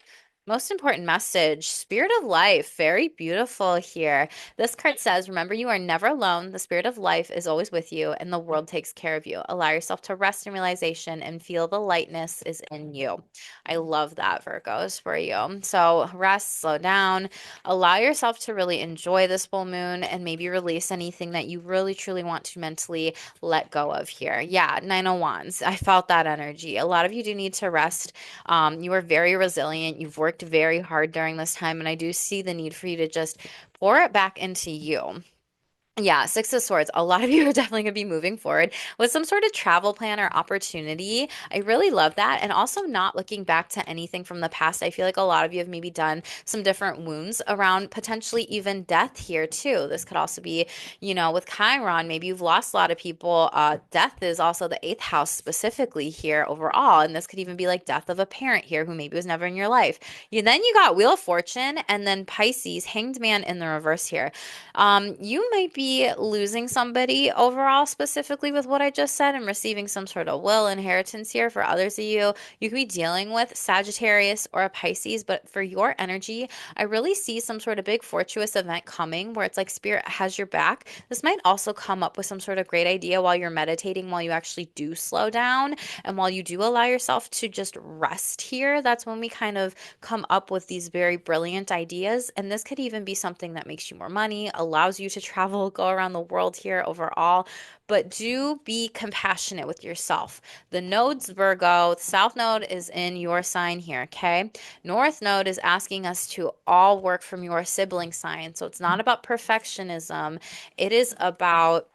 Most important message, spirit of life, very beautiful here. This card says, remember, you are never alone. The spirit of life is always with you, and the world takes care of you. Allow yourself to rest in realization and feel the lightness is in you. I love that, Virgos, for you. So rest, slow down, allow yourself to really enjoy this full moon and maybe release anything that you really, truly want to mentally let go of here. Yeah, Nine of Wands. I felt that energy. A lot of you do need to rest. You are very resilient. You've worked very hard during this time, and I do see the need for you to just pour it back into you. Yeah, Six of Swords. A lot of you are definitely going to be moving forward with some sort of travel plan or opportunity. I really love that. And also not looking back to anything from the past. I feel like a lot of you have maybe done some different wounds around potentially even death here too. This could also be, with Chiron, maybe you've lost a lot of people. Death is also the eighth house specifically here overall. And this could even be like death of a parent here who maybe was never in your life. Then you got Wheel of Fortune and then Pisces, Hanged Man in the reverse here. You might be losing somebody overall, specifically with what I just said, and receiving some sort of will inheritance here. For others of you, you could be dealing with Sagittarius or a Pisces, but for your energy, I really see some sort of big fortuitous event coming where it's like spirit has your back. This might also come up with some sort of great idea while you're meditating, while you actually do slow down, and while you do allow yourself to just rest here. That's when we kind of come up with these very brilliant ideas. And this could even be something that makes you more money, allows you to travel, go around the world here overall. But do be compassionate with yourself. The nodes, Virgo, the South Node is in your sign here, okay? North Node is asking us to all work from your sibling sign. So it's not about perfectionism, it is about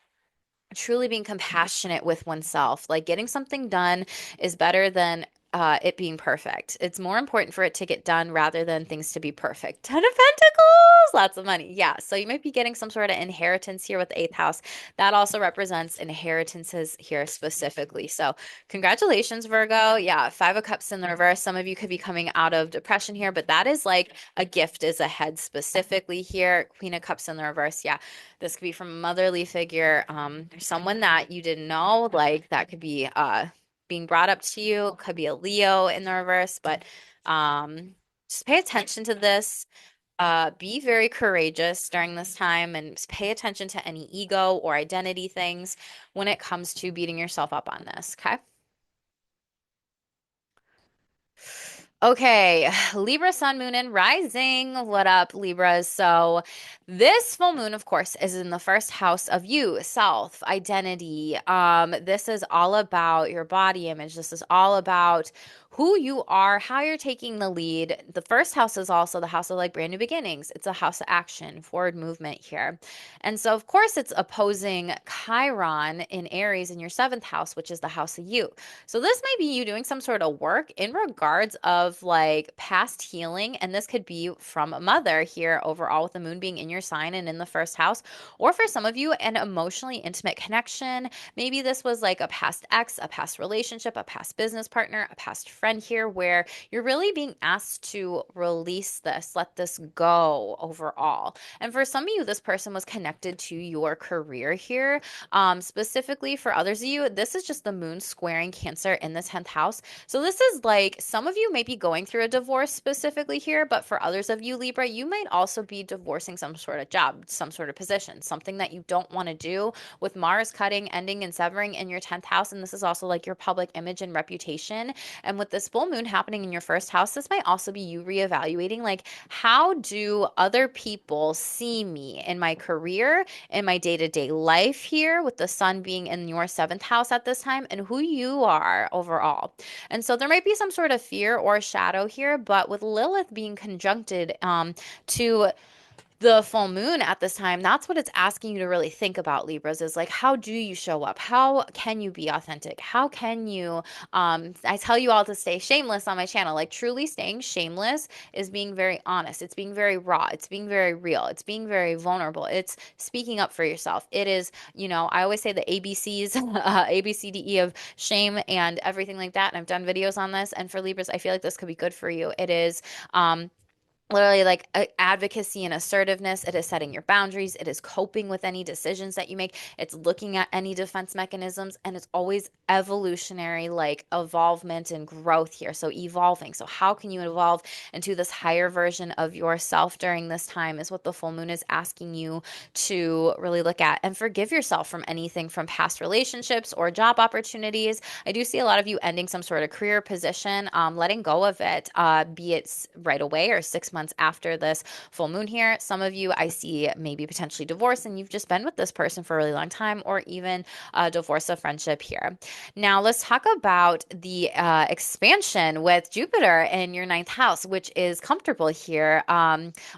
truly being compassionate with oneself. Like getting something done is better than it being perfect. It's more important for it to get done rather than things to be perfect. Ten of Pentacles, lots of money. Yeah, so you might be getting some sort of inheritance here with the eighth house. That also represents inheritances here specifically. So congratulations, Virgo. Yeah, Five of Cups in the reverse. Some of you could be coming out of depression here, but that is like a gift is ahead specifically here. Queen of Cups in the reverse. Yeah, this could be from a motherly figure, someone that you didn't know, like that could be being brought up to you, could be a Leo in the reverse, but just pay attention to this. Be very courageous during this time and just pay attention to any ego or identity things when it comes to beating yourself up on this, okay? Okay, Libra, Sun, Moon, and Rising. What up, Libras? So, this full moon, of course, is in the first house of you, self, identity. This is all about your body image. This is all about who you are, how you're taking the lead. The first house is also the house of like brand new beginnings. It's a house of action, forward movement here. And so, of course, it's opposing Chiron in Aries in your seventh house, which is the house of you. So this might be you doing some sort of work in regards of like past healing, and this could be from a mother here overall with the moon being in your sign and in the first house, or for some of you, an emotionally intimate connection. Maybe this was like a past ex, a past relationship, a past business partner, a past friend here where you're really being asked to release this, let this go overall. And for some of you, this person was connected to your career here. Specifically for others of you, this is just the moon squaring Cancer in the 10th house. So this is like some of you may be going through a divorce specifically here, but for others of you, Libra, you might also be divorcing some sort of job, some sort of position, something that you don't want to do with Mars cutting, ending, and severing in your 10th house. And this is also like your public image and reputation. And with this full moon happening in your first house, this might also be you reevaluating like, how do other people see me in my career, in my day-to-day life here, with the sun being in your seventh house at this time, and who you are overall. And so there might be some sort of fear or shadow here, but with Lilith being conjuncted to the full moon at this time, that's what it's asking you to really think about, Libras, is like, how do you show up? How can you be authentic? How can you, I tell you all to stay shameless on my channel, like truly staying shameless is being very honest. It's being very raw. It's being very real. It's being very vulnerable. It's speaking up for yourself. It is, I always say the ABCs, A, B, C, D, E of shame and everything like that. And I've done videos on this. And for Libras, I feel like this could be good for you. It is, literally like advocacy and assertiveness. It is setting your boundaries. It is coping with any decisions that you make. It's looking at any defense mechanisms, and it's always evolutionary, like evolvement and growth here. So evolving. So how can you evolve into this higher version of yourself during this time is what the full moon is asking you to really look at, and forgive yourself from anything from past relationships or job opportunities. I do see a lot of you ending some sort of career position, letting go of it, be it right away or 6 months after this full moon here. Some of you I see maybe potentially divorce and you've just been with this person for a really long time, or even a divorce of friendship here. Now let's talk about the expansion with Jupiter in your ninth house, which is comfortable here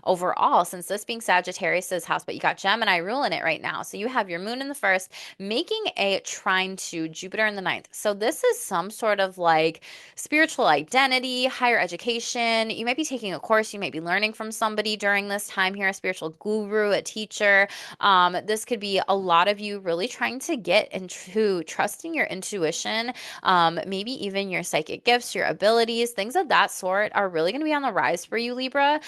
overall, since this being Sagittarius's house, but you got Gemini ruling it right now. So you have your moon in the first, making a trine to Jupiter in the ninth. So this is some sort of like spiritual identity, higher education. You might be taking a course, you might be learning from somebody during this time here, a spiritual guru, a teacher. This could be a lot of you really trying to get into trusting your intuition, maybe even your psychic gifts, your abilities, things of that sort are really going to be on the rise for you, Libra.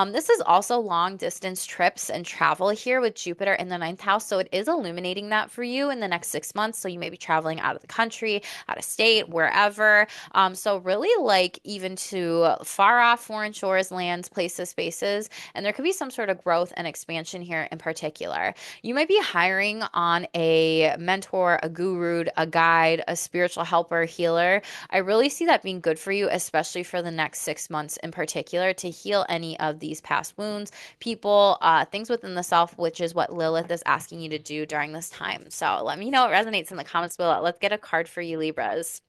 This is also long distance trips and travel here with Jupiter in the ninth house. So it is illuminating that for you in the next 6 months. So you may be traveling out of the country, out of state, wherever. So really like even to far off foreign shores, lands, places, spaces, and there could be some sort of growth and expansion here in particular. You might be hiring on a mentor, a guru, a guide, a spiritual helper, healer. I really see that being good for you, especially for the next 6 months in particular, to heal any of these past wounds, people, things within the self, which is what Lilith is asking you to do during this time. So let me know what resonates in the comments below. Let's get a card for you, Libras.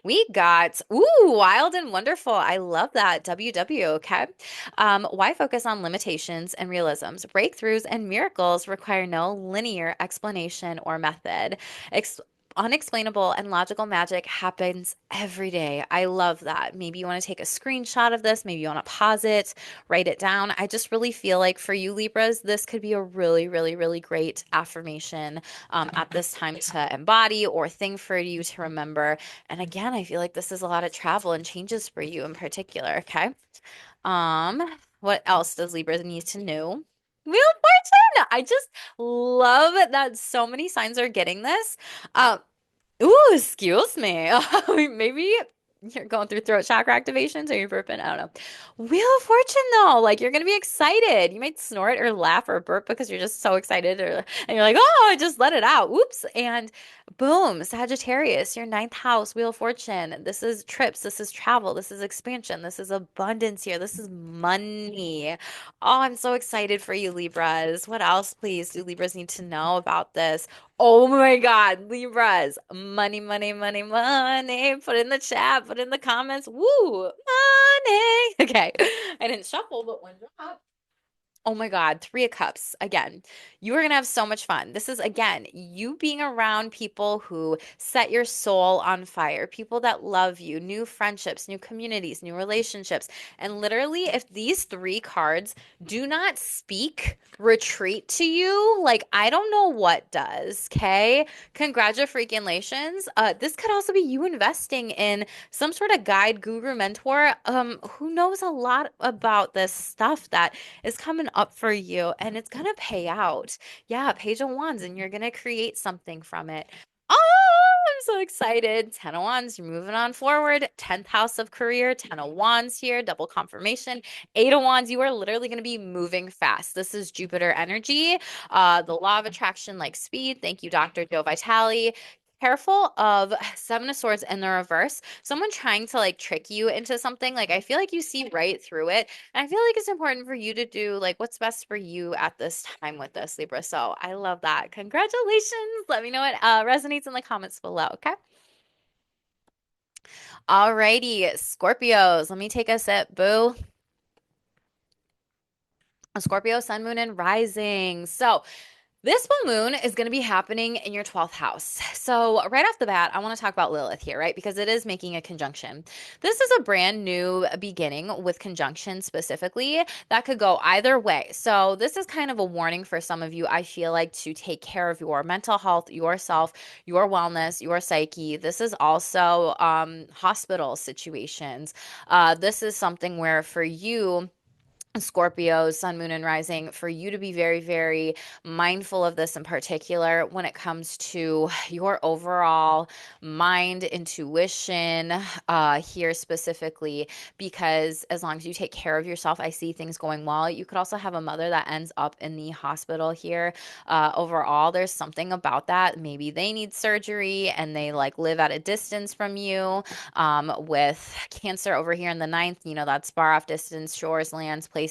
We got, ooh, wild and wonderful. I love that. WW, okay. Why focus on limitations and realisms? Breakthroughs and miracles require no linear explanation or method. unexplainable and logical magic happens every day. I love that. Maybe you want to take a screenshot of this. Maybe you want to pause it, write it down. I just really feel like for you, Libras, this could be a really, really, really great affirmation at this time to embody or thing for you to remember. And again, I feel like this is a lot of travel and changes for you in particular. Okay. Um, what else does Libra need to know? Wheel of Fortune. I just love that so many signs are getting this. Um, Ooh, excuse me. Maybe you're going through throat chakra activations or you're burping. I don't know. Wheel of Fortune, though, like you're gonna be excited. You might snort or laugh or burp because you're just so excited, or and you're like, oh, just let it out. Oops. And boom, Sagittarius, your ninth house, Wheel of Fortune. This is trips, this is travel, this is expansion, this is abundance here, this is money. Oh, I'm so excited for you, Libras. What else, please, do Libras need to know about this? Oh my God, Libras. Money, money, money, money. Put in the chat, put in the comments. Woo, money. Okay. I didn't shuffle, but one drop. Oh my God, Three of Cups. Again, you are going to have so much fun. This is, again, you being around people who set your soul on fire, people that love you, new friendships, new communities, new relationships. And literally, if these three cards do not speak retreat to you, like I don't know what does. Okay. Congratulations. This could also be you investing in some sort of guide, guru, mentor, who knows a lot about this stuff that is coming up for you and it's gonna pay out. Yeah, Page of Wands, and you're gonna create something from it. Oh, I'm so excited. 10 of Wands, you're moving on forward. 10th house of career, 10 of Wands here, double confirmation. 8 of Wands, you are literally going to be moving fast. This is Jupiter energy, the law of attraction, like speed. Thank you, Dr. Joe Vitale. Careful of Seven of Swords in the reverse. Someone trying to like trick you into something. Like I feel like you see right through it. And I feel like it's important for you to do like what's best for you at this time with this, Libra. So I love that. Congratulations. Let me know what resonates in the comments below. Okay. Alrighty, Scorpios. Let me take a sip, boo. A Scorpio, sun, moon, and rising. So this full moon is going to be happening in your 12th house. So, right off the bat, I want to talk about Lilith here, right? Because it is making a conjunction. This is a brand new beginning with conjunction specifically that could go either way. So, this is kind of a warning for some of you, I feel like, to take care of your mental health, yourself, your wellness, your psyche. This is also hospital situations. This is something where for you, Scorpios, sun, moon, and rising, for you to be very, very mindful of this in particular when it comes to your overall mind, intuition, here specifically, because as long as you take care of yourself, I see things going well. You could also have a mother that ends up in the hospital here. Overall, there's something about that. Maybe they need surgery and they like live at a distance from you. With Cancer over here in the ninth, you know, that's far off distance, shores, lands, places,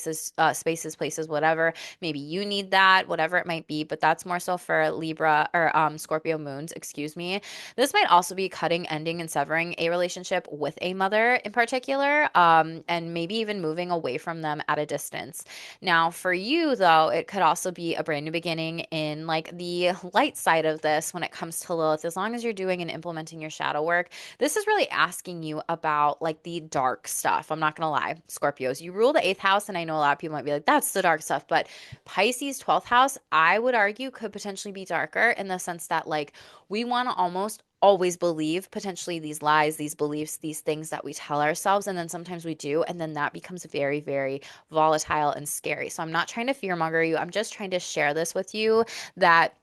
spaces, places, whatever. Maybe you need that, whatever it might be, but that's more so for Libra or Scorpio moons, excuse me. This might also be cutting, ending, and severing a relationship with a mother in particular, and maybe even moving away from them at a distance. Now, for you, though, it could also be a brand new beginning in like the light side of this when it comes to Lilith, as long as you're doing and implementing your shadow work. This is really asking you about like the dark stuff. I'm not going to lie, Scorpios, you rule the eighth house. And I know a lot of people might be like, that's the dark stuff. But Pisces, 12th house, I would argue could potentially be darker in the sense that like we want to almost always believe potentially these lies, these beliefs, these things that we tell ourselves. And then sometimes we do. And then that becomes very, very volatile and scary. So I'm not trying to fearmonger you. I'm just trying to share this with you that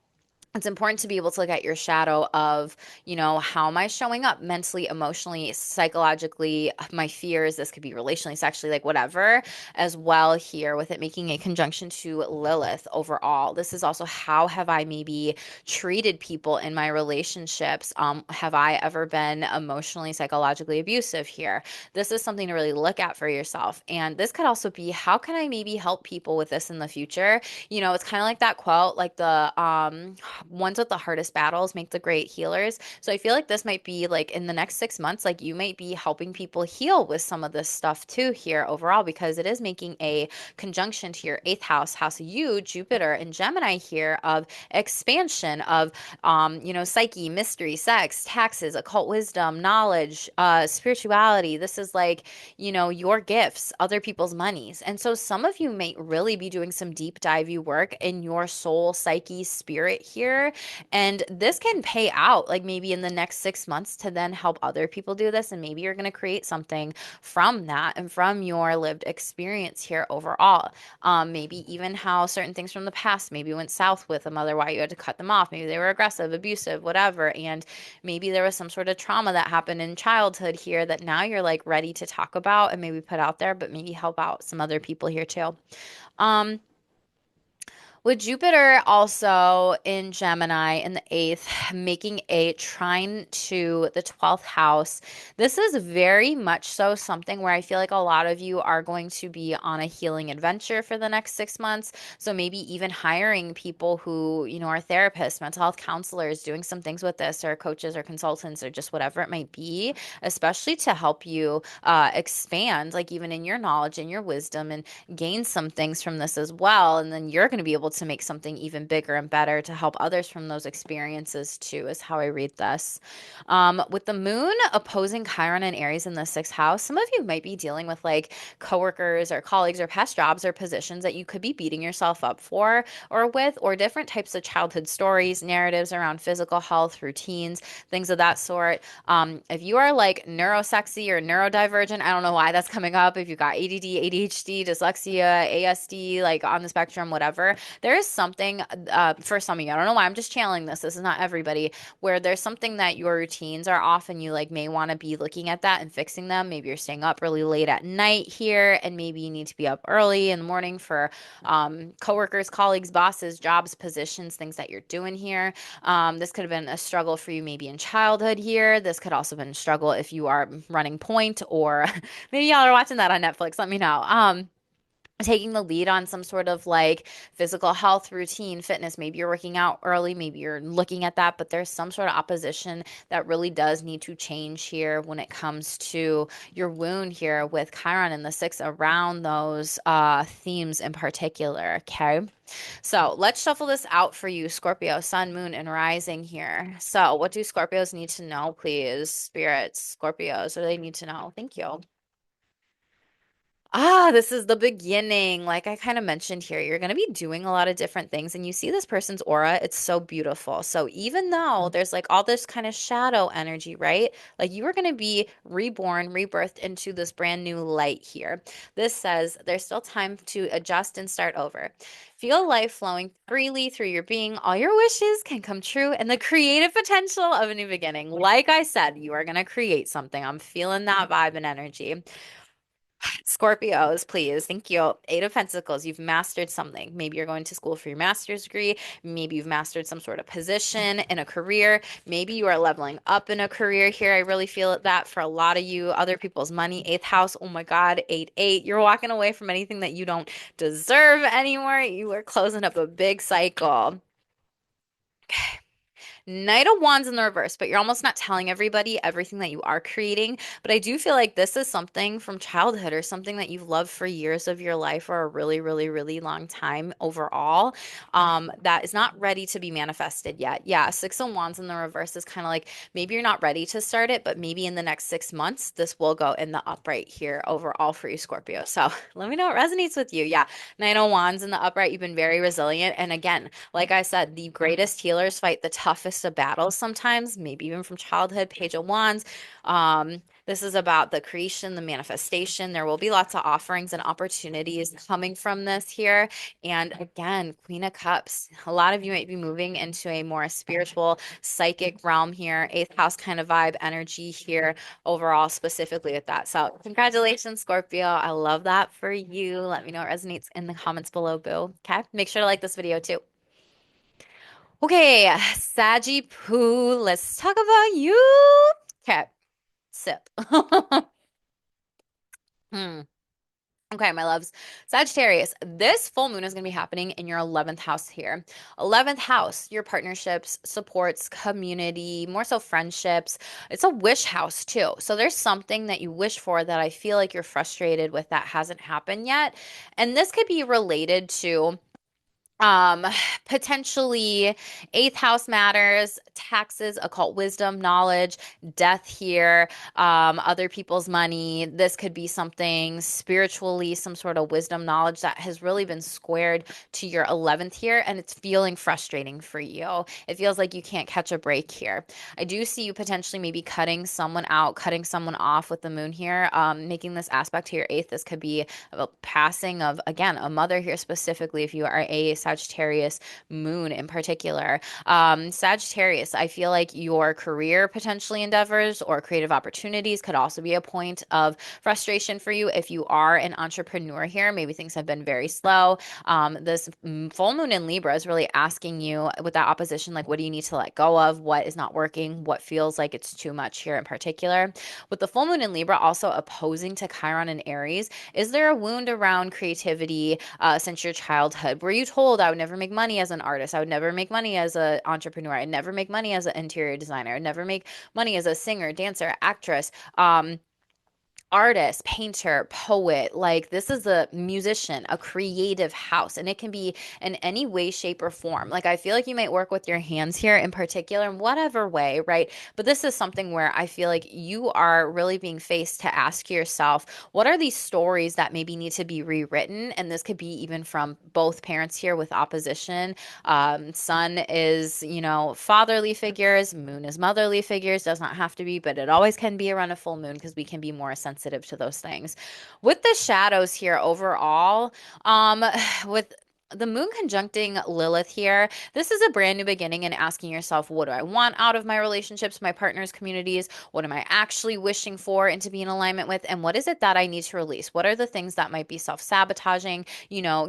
it's important to be able to look at your shadow of, you know, how am I showing up mentally, emotionally, psychologically, my fears. This could be relationally, sexually, like whatever, as well here with it making a conjunction to Lilith overall. This is also how have I maybe treated people in my relationships? Have I ever been emotionally, psychologically abusive here? This is something to really look at for yourself. And this could also be how can I maybe help people with this in the future? You know, it's kind of like that quote, like the ones with the hardest battles make the great healers. So I feel like this might be like in the next 6 months, like you might be helping people heal with some of this stuff too here overall, because it is making a conjunction to your eighth house, house of you, Jupiter and Gemini here of expansion of, psyche, mystery, sex, taxes, occult wisdom, knowledge, spirituality. This is like, your gifts, other people's monies. And so some of you may really be doing some deep divey work in your soul, psyche, spirit here. And this can pay out like maybe in the next 6 months to then help other people do this. And maybe you're going to create something from that and from your lived experience here overall. Maybe even how certain things from the past maybe went south with a mother, why you had to cut them off. Maybe they were aggressive, abusive, whatever. And maybe there was some sort of trauma that happened in childhood here that now you're like ready to talk about and maybe put out there, but maybe help out some other people here too. Um, with Jupiter also in Gemini in the eighth, making a trine to the 12th house, this is very much so something where I feel like a lot of you are going to be on a healing adventure for the next 6 months. So maybe even hiring people who, are therapists, mental health counselors, doing some things with this, or coaches or consultants, or just whatever it might be, especially to help you expand, like even in your knowledge and your wisdom, and gain some things from this as well. And then you're going to be able to make something even bigger and better to help others from those experiences too, is how I read this. With the moon opposing Chiron and Aries in the sixth house, some of you might be dealing with like coworkers or colleagues or past jobs or positions that you could be beating yourself up for or with, or different types of childhood stories, narratives around physical health, routines, things of that sort. If you are like neurosexy or neurodivergent, I don't know why that's coming up. If you got ADD, ADHD, dyslexia, ASD, like on the spectrum, whatever, there is something for some of you. I don't know why I'm just channeling this. This is not everybody, where there's something that your routines are off and you like may want to be looking at that and fixing them. Maybe you're staying up really late at night here, and maybe you need to be up early in the morning for coworkers, colleagues, bosses, jobs, positions, things that you're doing here. This could have been a struggle for you maybe in childhood here. This could also have been a struggle if you are running point, or maybe y'all are watching that on Netflix. Let me know. Taking the lead on some sort of like physical health routine, fitness. Maybe you're working out early, maybe you're looking at that, but there's some sort of opposition that really does need to change here when it comes to your wound here with Chiron in the six around those themes in particular. Okay. So let's shuffle this out for you, Scorpio, sun, moon, and rising here. So what do Scorpios need to know, please? Spirits, Scorpios, what do they need to know? Thank you. This is the beginning. Like I kind of mentioned here, you're going to be doing a lot of different things, and you see this person's aura. It's so beautiful. So even though there's like all this kind of shadow energy, right? Like you are going to be reborn, rebirthed into this brand new light here. This says there's still time to adjust and start over. Feel life flowing freely through your being. All your wishes can come true, and the creative potential of a new beginning. Like I said, you are going to create something. I'm feeling that vibe and energy. Scorpios, please. Thank you. Eight of Pentacles. You've mastered something. Maybe you're going to school for your master's degree. Maybe you've mastered some sort of position in a career. Maybe you are leveling up in a career here. I really feel that for a lot of you. Other people's money. Eighth house. Oh my God. 8-8. You're walking away from anything that you don't deserve anymore. You are closing up a big cycle. Knight of Wands in the reverse, but you're almost not telling everybody everything that you are creating. But I do feel like this is something from childhood or something that you've loved for years of your life or a really, really, really long time overall, that is not ready to be manifested yet. Yeah, Six of Wands in the reverse is kind of like maybe you're not ready to start it, but maybe in the next 6 months, this will go in the upright here overall for you, Scorpio. So let me know what resonates with you. Yeah, Nine of Wands in the upright, you've been very resilient. And again, like I said, the greatest healers fight the toughest of battles sometimes, maybe even from childhood. Page of Wands. This is about the creation, the manifestation. There will be lots of offerings and opportunities coming from this here. And again, Queen of Cups. A lot of you might be moving into a more spiritual, psychic realm here. Eighth house kind of vibe energy here overall, specifically with that. So, congratulations, Scorpio. I love that for you. Let me know what resonates in the comments below, boo. Okay. Make sure to like this video too. Okay, Saggy Poo, let's talk about you. Okay, sip. Hmm. Okay, my loves. Sagittarius, this full moon is going to be happening in your 11th house here. 11th house, your partnerships, supports, community, more so friendships. It's a wish house too. So there's something that you wish for that I feel like you're frustrated with that hasn't happened yet. And this could be related to um, potentially eighth house matters, taxes, occult wisdom, knowledge, death here, other people's money. This could be something spiritually, some sort of wisdom, knowledge that has really been squared to your 11th here, and it's feeling frustrating for you. It feels like you can't catch a break here. I do see you potentially maybe cutting someone out, cutting someone off with the moon here, making this aspect to your eighth. This could be a passing of, again, a mother here specifically if you are a Sagittarius moon in particular. Sagittarius, I feel like your career potentially endeavors or creative opportunities could also be a point of frustration for you if you are an entrepreneur here. Maybe things have been very slow. This full moon in Libra is really asking you with that opposition, like, what do you need to let go of? What is not working? What feels like it's too much here in particular? With the full moon in Libra also opposing to Chiron and Aries, is there a wound around creativity since your childhood? Were you told I would never make money as an artist? I would never make money as an entrepreneur. I'd never make money as an interior designer. I'd never make money as a singer, dancer, actress. Artist, painter, poet, like this is a musician, a creative house, and it can be in any way, shape, or form. Like I feel like you might work with your hands here in particular, in whatever way, right? But this is something where I feel like you are really being faced to ask yourself, what are these stories that maybe need to be rewritten? And this could be even from both parents here with opposition. Sun is, fatherly figures, moon is motherly figures, does not have to be, but it always can be around a full moon because we can be more sensitive to those things. With the shadows here overall, with the moon conjuncting Lilith here, this is a brand new beginning and asking yourself, what do I want out of my relationships, my partners, communities? What am I actually wishing for and to be in alignment with? And what is it that I need to release? What are the things that might be self-sabotaging?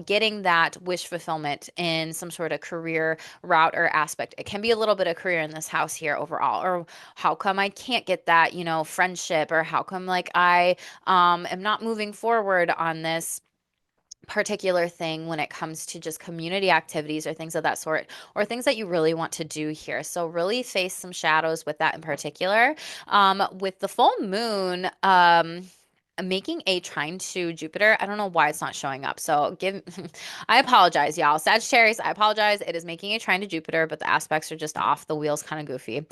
Getting that wish fulfillment in some sort of career route or aspect. It can be a little bit of career in this house here overall. Or how come I can't get that, friendship? Or how come like I am not moving forward on this particular thing when it comes to just community activities or things of that sort, or things that you really want to do here. So really face some shadows with that in particular. With the full moon, making a trine to Jupiter. I don't know why it's not showing up. So I apologize, y'all. Sagittarius, I apologize. It is making a trine to Jupiter, but the aspects are just off. The wheel's kind of goofy.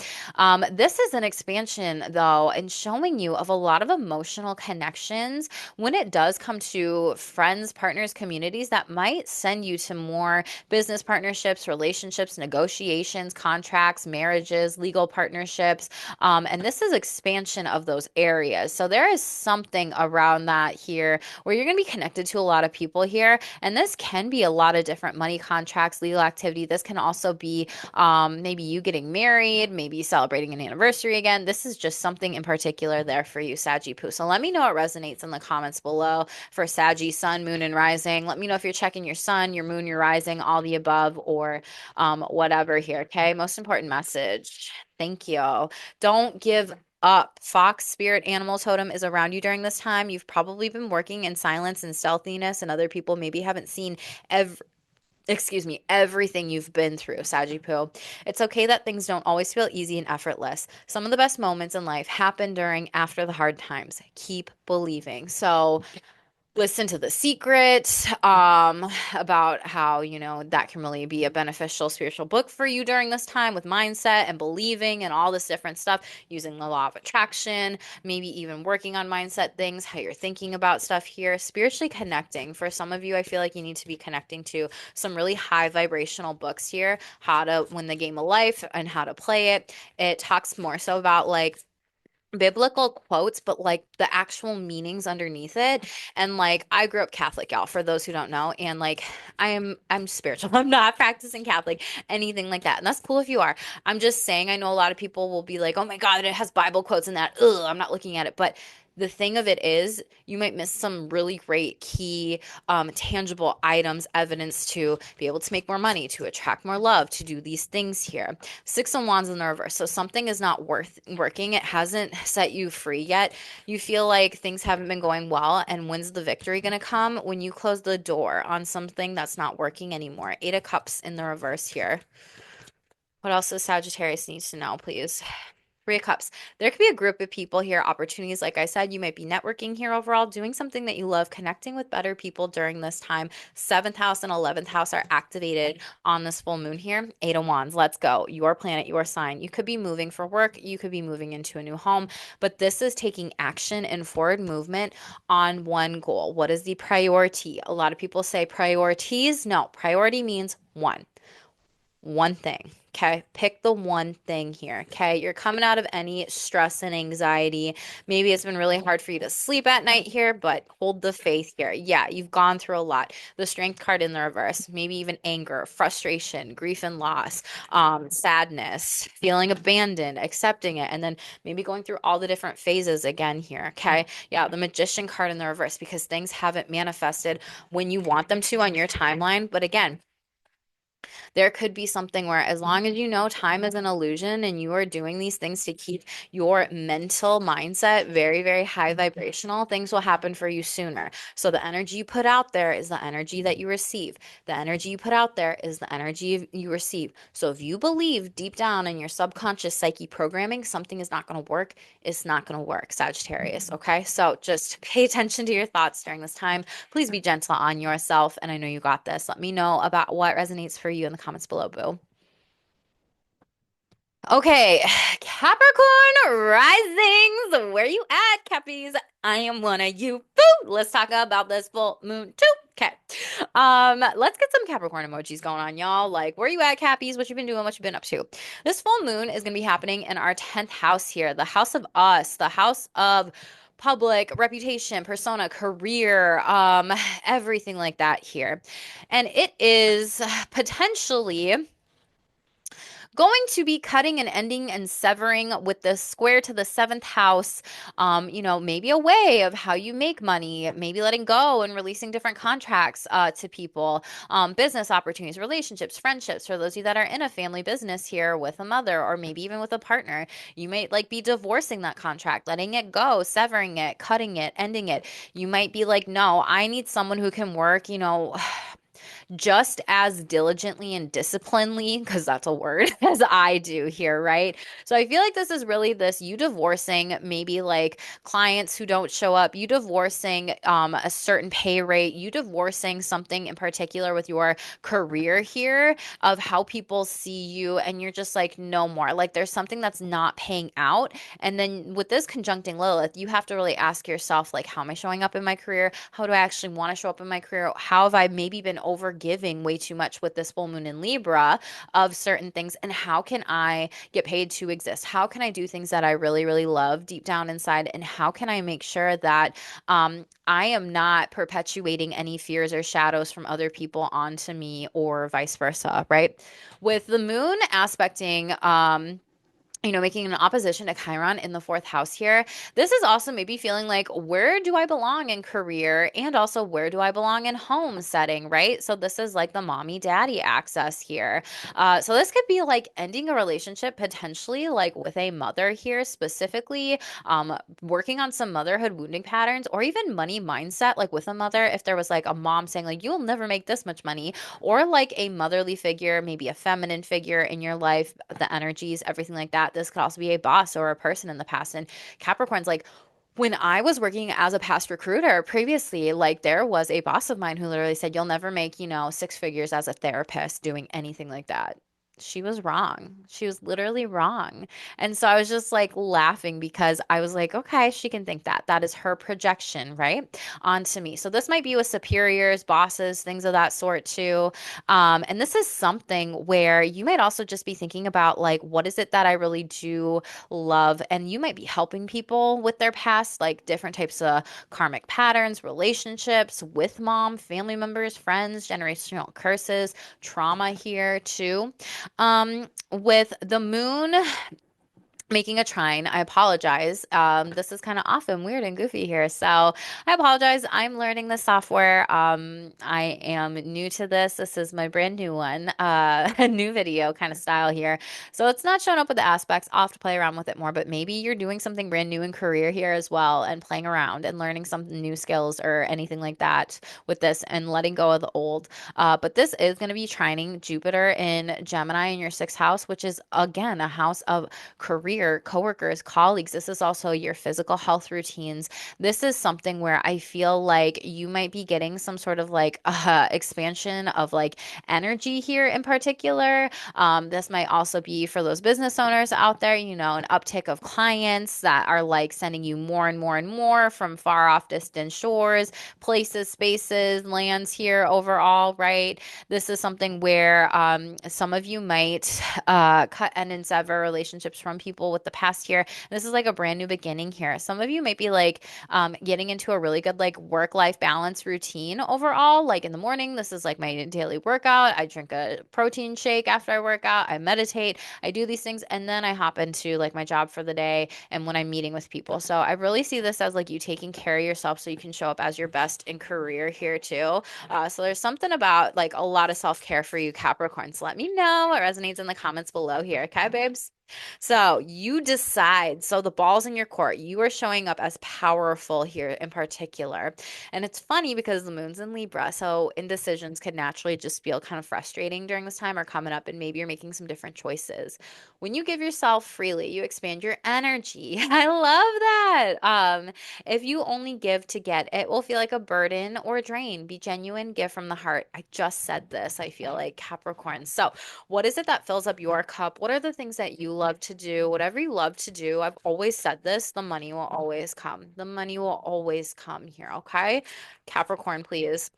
This is an expansion, though, and showing you of a lot of emotional connections when it does come to friends, partners, communities that might send you to more business partnerships, relationships, negotiations, contracts, marriages, legal partnerships. And this is expansion of those areas. So there is something around that here where you're going to be connected to a lot of people here. And this can be a lot of different money contracts, legal activity. This can also be maybe you getting married, maybe celebrating an anniversary again. This is just something in particular there for you, Saggy Poo. So let me know what resonates in the comments below for Saggy, Sun, Moon, and Rising. Let me know if you're checking your Sun, your Moon, your Rising, all the above, or whatever here. Okay. Most important message. Thank you. Don't give up. Fox spirit animal totem is around you during this time. You've probably been working in silence and stealthiness, and other people maybe haven't seen everything you've been through, Sagittarius. It's okay that things don't always feel easy and effortless. Some of the best moments in life happen during after the hard times. Keep believing. So listen to The Secret, about how, that can really be a beneficial spiritual book for you during this time with mindset and believing and all this different stuff, using the law of attraction, maybe even working on mindset things, how you're thinking about stuff here, spiritually connecting. For some of you, I feel like you need to be connecting to some really high vibrational books here, How to Win the Game of Life and How to Play It. It talks more so about like biblical quotes, but like the actual meanings underneath it. And like I grew up Catholic, y'all, for those who don't know. And like I'm spiritual. I'm not practicing Catholic, anything like that. And that's cool if you are. I'm just saying I know a lot of people will be like, oh my God, it has Bible quotes in that. Ugh, I'm not looking at it. But the thing of it is, you might miss some really great key, tangible items, evidence to be able to make more money, to attract more love, to do these things here. Six of Wands in the reverse. So something is not worth working. It hasn't set you free yet. You feel like things haven't been going well. And when's the victory going to come? When you close the door on something that's not working anymore. Eight of Cups in the reverse here. What else does Sagittarius needs to know, please? Three of Cups. There could be a group of people here, opportunities. Like I said, you might be networking here overall, doing something that you love, connecting with better people during this time. Seventh house and 11th house are activated on this full moon here. Eight of Wands. Let's go. Your planet, your sign. You could be moving for work. You could be moving into a new home, but this is taking action and forward movement on one goal. What is the priority? A lot of people say priorities. No, priority means one thing. Okay. Pick the one thing here. Okay. You're coming out of any stress and anxiety. Maybe it's been really hard for you to sleep at night here, but hold the faith here. Yeah, you've gone through a lot. The strength card in the reverse, maybe even anger, frustration, grief and loss, sadness, feeling abandoned, accepting it, and then maybe going through all the different phases again here. Okay. Yeah, the magician card in the reverse because things haven't manifested when you want them to on your timeline. But again, there could be something where, as long as you know time is an illusion and you are doing these things to keep your mental mindset very, very high vibrational, things will happen for you sooner. So the energy you put out there is the energy that you receive. The energy you put out there is the energy you receive. So if you believe deep down in your subconscious psyche programming something is not going to work, it's not going to work, Sagittarius. Okay. So just pay attention to your thoughts during this time. Please be gentle on yourself. And I know you got this. Let me know about what resonates for you in the comments below, boo. Okay, Capricorn risings. Where you at, Cappies? I am one of you. Boo! Let's talk about this full moon too. Okay. Let's get some Capricorn emojis going on, y'all. Like, where you at, Cappies? What you been doing? What you been up to? This full moon is gonna be happening in our 10th house here, the house of us, the house of public reputation, persona, career, everything like that here. And it is potentially going to be cutting and ending and severing with the square to the seventh house. Maybe a way of how you make money, maybe letting go and releasing different contracts to people, business opportunities, relationships, friendships. For those of you that are in a family business here with a mother or maybe even with a partner, you might like be divorcing that contract, letting it go, severing it, cutting it, ending it. You might be like, no, I need someone who can work, just as diligently and disciplinedly, because that's a word, as I do here, right? So I feel like this is really this you divorcing maybe like clients who don't show up, you divorcing a certain pay rate, you divorcing something in particular with your career here of how people see you, and you're just like, no more. Like there's something that's not paying out. And then with this conjuncting Lilith, you have to really ask yourself, like, how am I showing up in my career? How do I actually want to show up in my career? How have I maybe been over giving way too much with this full moon in Libra of certain things? And how can I get paid to exist? How can I do things that I really, really love deep down inside? And how can I make sure that I am not perpetuating any fears or shadows from other people onto me or vice versa, right? With the moon aspecting, making an opposition to Chiron in the fourth house here. This is also maybe feeling like, where do I belong in career? And also, where do I belong in home setting, right? So this is like the mommy daddy access here. So this could be like ending a relationship potentially like with a mother here specifically, working on some motherhood wounding patterns or even money mindset, like with a mother, if there was like a mom saying like, you'll never make this much money, or like a motherly figure, maybe a feminine figure in your life, the energies, everything like that. This could also be a boss or a person in the past. And Capricorn's like, when I was working as a past recruiter previously, like there was a boss of mine who literally said, you'll never make, six figures as a therapist doing anything like that. She was wrong. She was literally wrong. And so I was just like laughing because I was like, okay, she can think that. That is her projection, right? Onto me. So this might be with superiors, bosses, things of that sort too. And this is something where you might also just be thinking about like, what is it that I really do love? And you might be helping people with their past, like different types of karmic patterns, relationships with mom, family members, friends, generational curses, trauma here too. With the moon making a trine. I apologize. This is kind of often weird and goofy here. So I apologize. I'm learning the software. I am new to this. This is my brand new one, a new video kind of style here. So it's not showing up with the aspects. I'll have to play around with it more, but maybe you're doing something brand new in career here as well and playing around and learning some new skills or anything like that with this and letting go of the old. But this is going to be trining Jupiter in Gemini in your sixth house, which is again a house of career, coworkers, colleagues. This is also your physical health routines. This is something where I feel like you might be getting some sort of like expansion of like energy here in particular. This might also be for those business owners out there, you know, an uptick of clients that are like sending you more and more and more from far off distant shores, places, spaces, lands here overall, right? This is something where some of you might cut and sever relationships from people with the past here. This is like a brand new beginning here. Some of you might be like getting into a really good like work-life balance routine overall. Like in the morning, this is like my daily workout. I drink a protein shake after I work out. I meditate. I do these things, and then I hop into like my job for the day and when I'm meeting with people. So I really see this as like you taking care of yourself so you can show up as your best in career here too. So there's something about like a lot of self-care for you Capricorns. Let me know what resonates in the comments below here. Okay, babes? So you decide. So the ball's in your court. You are showing up as powerful here in particular. And it's funny because the moon's in Libra. So indecisions could naturally just feel kind of frustrating during this time or coming up, and maybe you're making some different choices. When you give yourself freely, you expand your energy. I love that. If you only give to get, it will feel like a burden or a drain. Be genuine, give from the heart. I just said this, I feel like Capricorn. So what is it that fills up your cup? What are the things that you love to do? Whatever you love to do, I've always said this, the money will always come. The money will always come here, okay? Capricorn, please.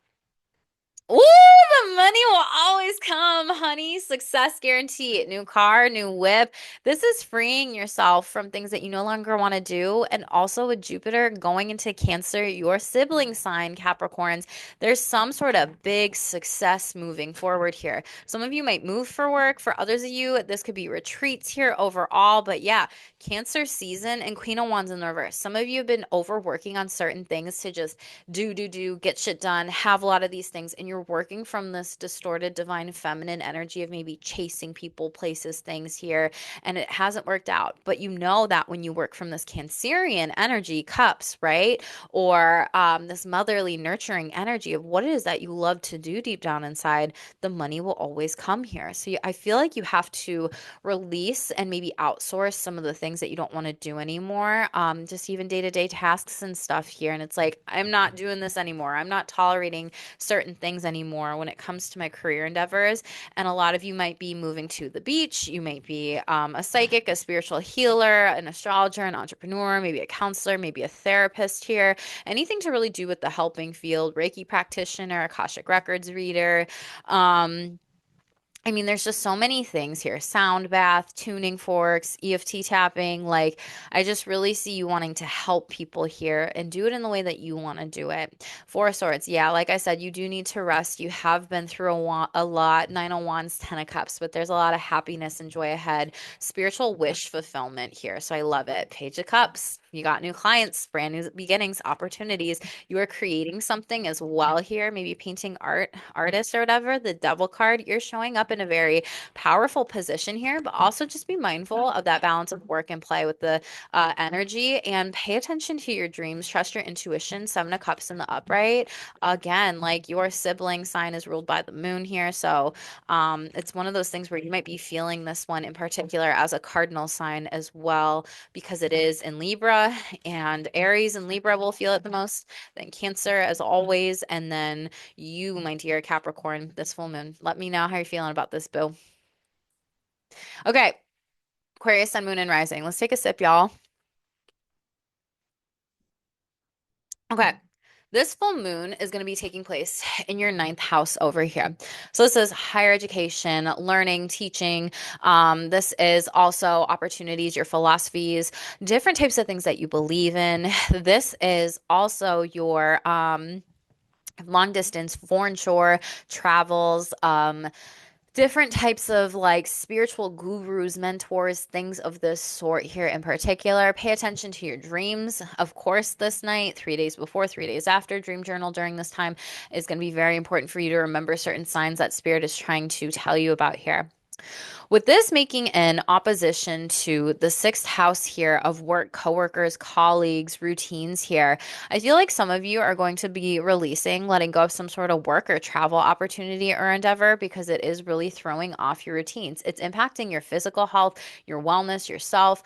Ooh, the money will always come, honey. Success guarantee. New car, new whip. This is freeing yourself from things that you no longer want to do. And also with Jupiter going into Cancer, your sibling sign, Capricorns, there's some sort of big success moving forward here. Some of you might move for work. For others of you, this could be retreats here overall. But yeah, Cancer season and Queen of Wands in the reverse. Some of you have been overworking on certain things to just do, get shit done, have a lot of these things, and you're working from this distorted divine feminine energy of maybe chasing people, places, things here, and it hasn't worked out. But you know that when you work from this Cancerian energy, cups, right? Or this motherly, nurturing energy of what it is that you love to do deep down inside, the money will always come here. So I feel like you have to release and maybe outsource some of the things that you don't want to do anymore. Just even day-to-day tasks and stuff here. And it's like, I'm not doing this anymore. I'm not tolerating certain things anymore when it comes to my career endeavors. And a lot of you might be moving to the beach. You might be a psychic, a spiritual healer, an astrologer, an entrepreneur, maybe a counselor, maybe a therapist here. Anything to really do with the helping field, Reiki practitioner, Akashic Records reader. I mean, there's just so many things here. Sound bath, tuning forks, EFT tapping. Like, I just really see you wanting to help people here and do it in the way that you want to do it. Four of Swords. Yeah, like I said, you do need to rest. You have been through a lot. Nine of Wands, Ten of Cups, but there's a lot of happiness and joy ahead. Spiritual wish fulfillment here. So I love it. Page of Cups. You got new clients, brand new beginnings, opportunities. You are creating something as well here, maybe painting art, artist or whatever. The Devil card, you're showing up in a very powerful position here, but also just be mindful of that balance of work and play with the energy and pay attention to your dreams. Trust your intuition. Seven of Cups in the upright. Again, like your sibling sign is ruled by the moon here. So it's one of those things where you might be feeling this one in particular as a cardinal sign as well, because it is in Libra, and Aries and Libra will feel it the most, then Cancer as always, and then you, my dear Capricorn, this full moon. Let me know how you're feeling about this, boo. Okay, Aquarius, Sun, Moon, and Rising. Let's take a sip, y'all. Okay. This full moon is going to be taking place in your ninth house over here. So this is higher education, learning, teaching. This is also opportunities, your philosophies, different types of things that you believe in. This is also your long distance, foreign shore travels, different types of like spiritual gurus, mentors, things of this sort here in particular. Pay attention to your dreams. Of course, this night, 3 days before, 3 days after, dream journal during this time is going to be very important for you to remember certain signs that spirit is trying to tell you about here. With this making an opposition to the sixth house here of work, coworkers, colleagues, routines here, I feel like some of you are going to be releasing, letting go of some sort of work or travel opportunity or endeavor because it is really throwing off your routines. It's impacting your physical health, your wellness, yourself.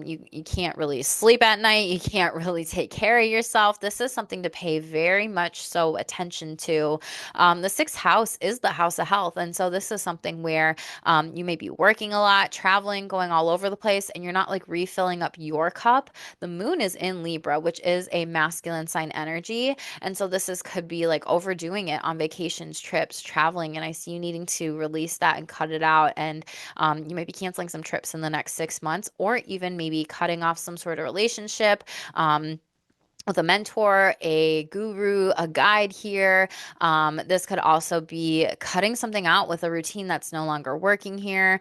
You can't really sleep at night. You can't really take care of yourself. This is something to pay very much so attention to. The sixth house is the house of health. And so this is something where you may be working a lot, traveling, going all over the place, and you're not like refilling up your cup. The moon is in Libra, which is a masculine sign energy. And so this is could be like overdoing it on vacations, trips, traveling. And I see you needing to release that and cut it out. And you might be canceling some trips in the next 6 months, or even maybe cutting off some sort of relationship. With a mentor, a guru, a guide here. This could also be cutting something out with a routine that's no longer working here.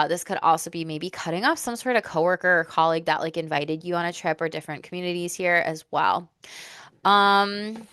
This could also be maybe cutting off some sort of coworker or colleague that like invited you on a trip or different communities here as well. Um,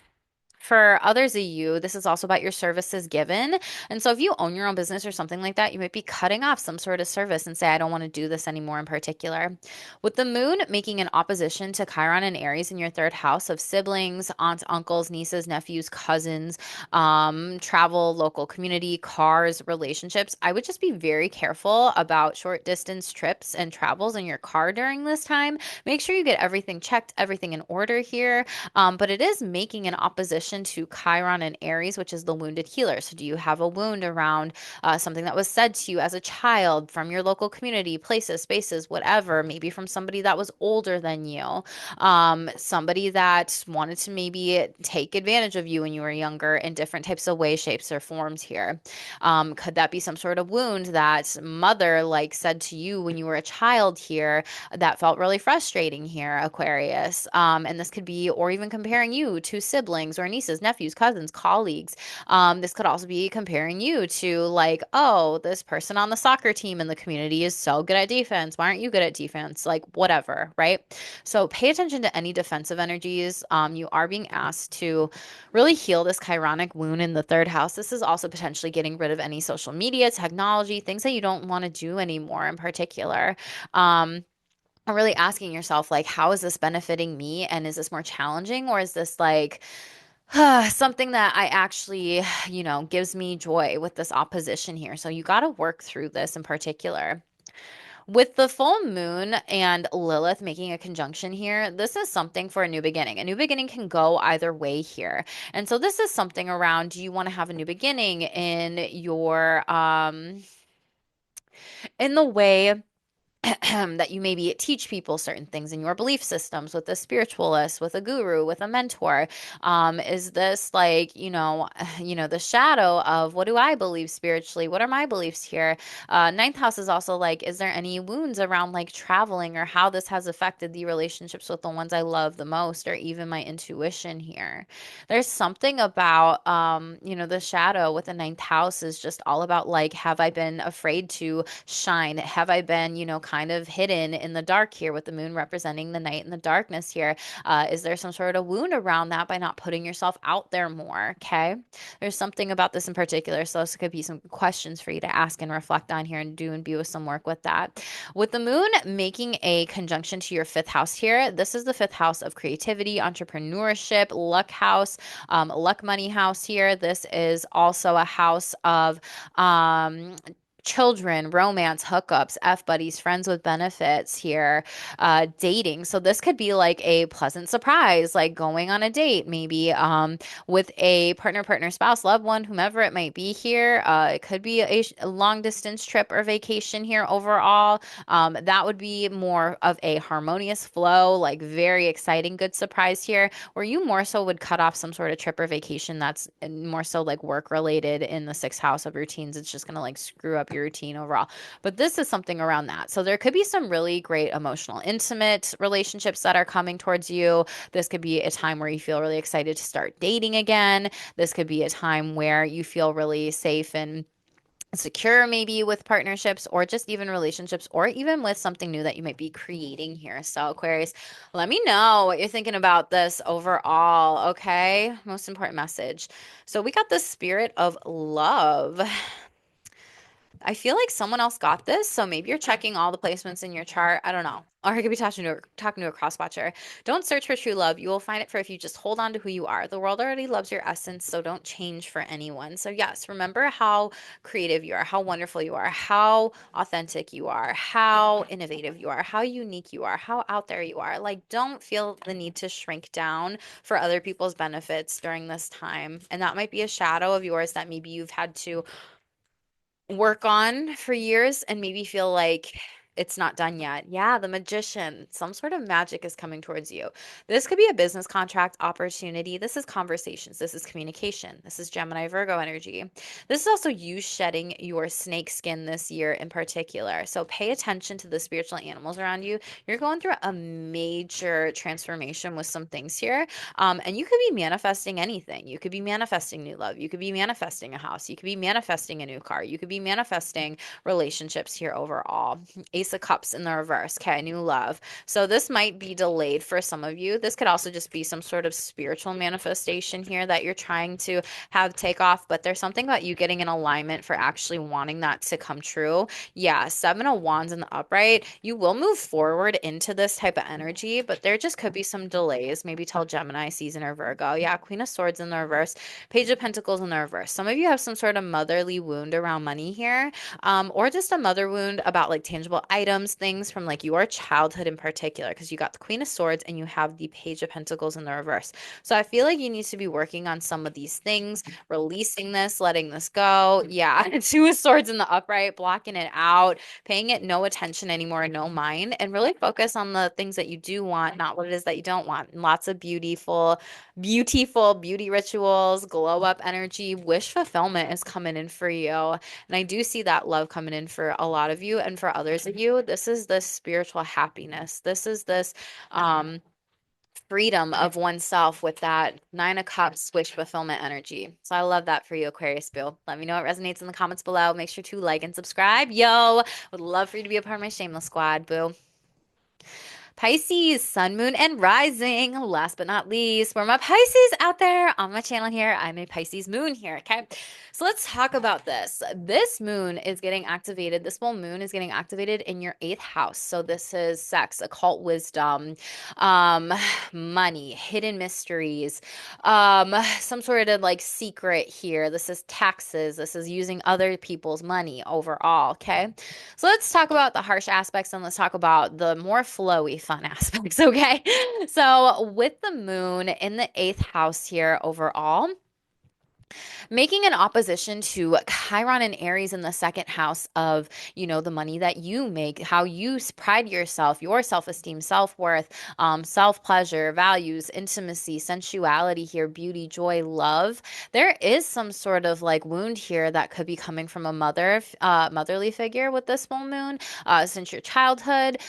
for others of you, this is also about your services given. And so if you own your own business or something like that, you might be cutting off some sort of service and say, I don't want to do this anymore in particular. With the moon making an opposition to Chiron and Aries in your third house of siblings, aunts, uncles, nieces, nephews, cousins, travel, local community, cars, relationships, I would just be very careful about short distance trips and travels in your car during this time. Make sure you get everything checked, everything in order here. But it is making an opposition to Chiron and Aries, which is the wounded healer. So, do you have a wound around something that was said to you as a child from your local community, places, spaces, whatever, maybe from somebody that was older than you, somebody that wanted to maybe take advantage of you when you were younger in different types of ways, shapes, or forms here? Could that be some sort of wound that mother like said to you when you were a child here that felt really frustrating here, Aquarius? And this could be, or even comparing you to siblings or nieces, nephews, cousins, colleagues. This could also be comparing you to like, oh, this person on the soccer team in the community is so good at defense. Why aren't you good at defense? Like, whatever, right? So pay attention to any defensive energies. You are being asked to really heal this chironic wound in the third house. This is also potentially getting rid of any social media, technology, things that you don't want to do anymore in particular. Really asking yourself, like, how is this benefiting me? And is this more challenging, or is this like something that I actually, gives me joy with this opposition here? So you got to work through this in particular. With the full moon and Lilith making a conjunction here, this is something for a new beginning. A new beginning can go either way here. And so this is something around, do you want to have a new beginning in your in the way that you maybe teach people certain things in your belief systems with a spiritualist, with a guru, with a mentor? Is this like, the shadow of what do I believe spiritually? What are my beliefs here? Ninth house is also like, is there any wounds around like traveling or how this has affected the relationships with the ones I love the most, or even my intuition here? There's something about, the shadow with the ninth house is just all about like, have I been afraid to shine? Have I been, kind of hidden in the dark here with the moon representing the night and the darkness here? Is there some sort of wound around that by not putting yourself out there more? Okay. There's something about this in particular. So this could be some questions for you to ask and reflect on here and do and be with some work with that. With the moon making a conjunction to your fifth house here, this is the fifth house of creativity, entrepreneurship, luck house, luck money house here. This is also a house of children, romance, hookups, F buddies, friends with benefits here, dating. So this could be like a pleasant surprise, like going on a date, maybe with a partner, spouse, loved one, whomever it might be here. It could be a long distance trip or vacation here overall. That would be more of a harmonious flow, like very exciting, good surprise here, where you more so would cut off some sort of trip or vacation that's more so like work related in the sixth house of routines. It's just going to like screw up your routine overall. But this is something around that. So there could be some really great emotional, intimate relationships that are coming towards you. This could be a time where you feel really excited to start dating again. This could be a time where you feel really safe and secure maybe with partnerships or just even relationships or even with something new that you might be creating here. So Aquarius, let me know what you're thinking about this overall, okay? Most important message. So we got the spirit of love. I feel like someone else got this, so maybe you're checking all the placements in your chart. I don't know. Or I could be talking to a cross watcher. Don't search for true love. You will find it for if you just hold on to who you are. The world already loves your essence, so don't change for anyone. So yes, remember how creative you are, how wonderful you are, how authentic you are, how innovative you are, how unique you are, how out there you are. Like, don't feel the need to shrink down for other people's benefits during this time. And that might be a shadow of yours that maybe you've had to work on for years and maybe feel like it's not done yet. Yeah, the magician, some sort of magic is coming towards you. This could be a business contract opportunity. This is conversations. This is communication. This is Gemini Virgo energy. This is also you shedding your snake skin this year in particular. So pay attention to the spiritual animals around you. You're going through a major transformation with some things here. And you could be manifesting anything. You could be manifesting new love. You could be manifesting a house. You could be manifesting a new car. You could be manifesting relationships here overall. Ace of Cups in the reverse. Okay, new love. So this might be delayed for some of you. This could also just be some sort of spiritual manifestation here that you're trying to have take off, but there's something about you getting in alignment for actually wanting that to come true. Yeah, Seven of Wands in the upright. You will move forward into this type of energy, but there just could be some delays. Maybe tell Gemini season or Virgo. Yeah, Queen of Swords in the reverse, Page of Pentacles in the reverse. Some of you have some sort of motherly wound around money here, or just a mother wound about like tangible items, things from like your childhood in particular, because you got the Queen of Swords and you have the Page of Pentacles in the reverse. So I feel like you need to be working on some of these things, releasing this, letting this go. Yeah, Two of Swords in the upright, blocking it out, paying it no attention anymore, no mind, and really focus on the things that you do want, not what it is that you don't want. And lots of beautiful beauty rituals, glow up energy, wish fulfillment is coming in for you. And I do see that love coming in for a lot of you, and for others of you, this is this spiritual happiness. This is this um freedom of oneself with that Nine of Cups wish fulfillment energy. So I love that for you, Aquarius Boo. Let me know what resonates in the comments below. Make sure to like and subscribe. Yo, would love for you to be a part of my shameless squad, boo. Pisces, sun, moon, and rising. Last but not least, for my Pisces out there on my channel here, I'm a Pisces moon here. Okay. So let's talk about this. This moon is getting activated. This full moon is getting activated in your eighth house. So this is sex, occult wisdom, um, money, hidden mysteries, some sort of like secret here. This is taxes. This is using other people's money overall. Okay. So let's talk about the harsh aspects and let's talk about the more flowy, fun aspects, okay? So, with the moon in the eighth house here overall, making an opposition to Chiron and Aries in the second house of, the money that you make, how you pride yourself, your self-esteem, self-worth, self-pleasure, values, intimacy, sensuality here, beauty, joy, love. There is some sort of like wound here that could be coming from a motherly figure with this full moon, since your childhood.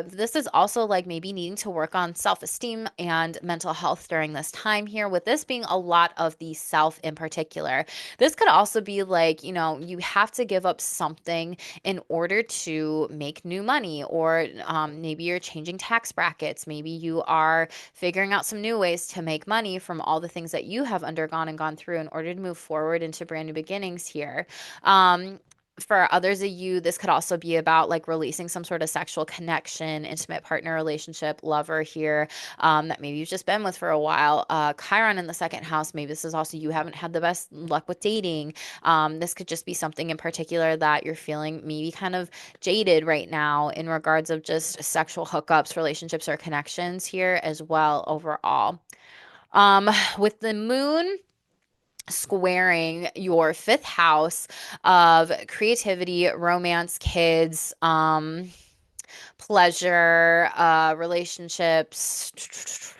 This is also like maybe needing to work on self-esteem and mental health during this time here, with this being a lot of the self in particular. This could also be like, you have to give up something in order to make new money, or maybe you're changing tax brackets. Maybe you are figuring out some new ways to make money from all the things that you have undergone and gone through in order to move forward into brand new beginnings here. For others of you, this could also be about like releasing some sort of sexual connection, intimate partner relationship, lover here, that maybe you've just been with for a while. Chiron in the second house, maybe this is also you haven't had the best luck with dating. This could just be something in particular that you're feeling maybe kind of jaded right now in regards of just sexual hookups, relationships, or connections here as well overall. With the moon squaring your fifth house of creativity, romance, kids, pleasure, relationships.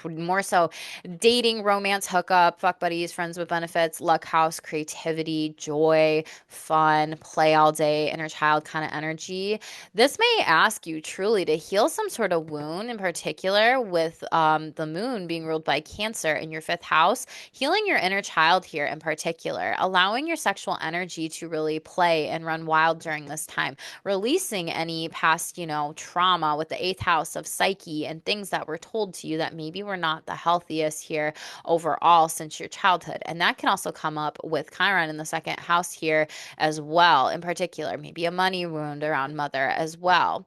more so dating, romance, hookup, fuck buddies, friends with benefits, luck house, creativity, joy, fun, play all day, inner child kind of energy. This may ask you truly to heal some sort of wound, in particular with the moon being ruled by Cancer in your fifth house, healing your inner child here in particular, allowing your sexual energy to really play and run wild during this time, releasing any past, trauma with the eighth house of psyche and things that were told to you that maybe were not the healthiest here overall since your childhood. And that can also come up with Chiron in the second house here as well, in particular, maybe a money wound around mother as well.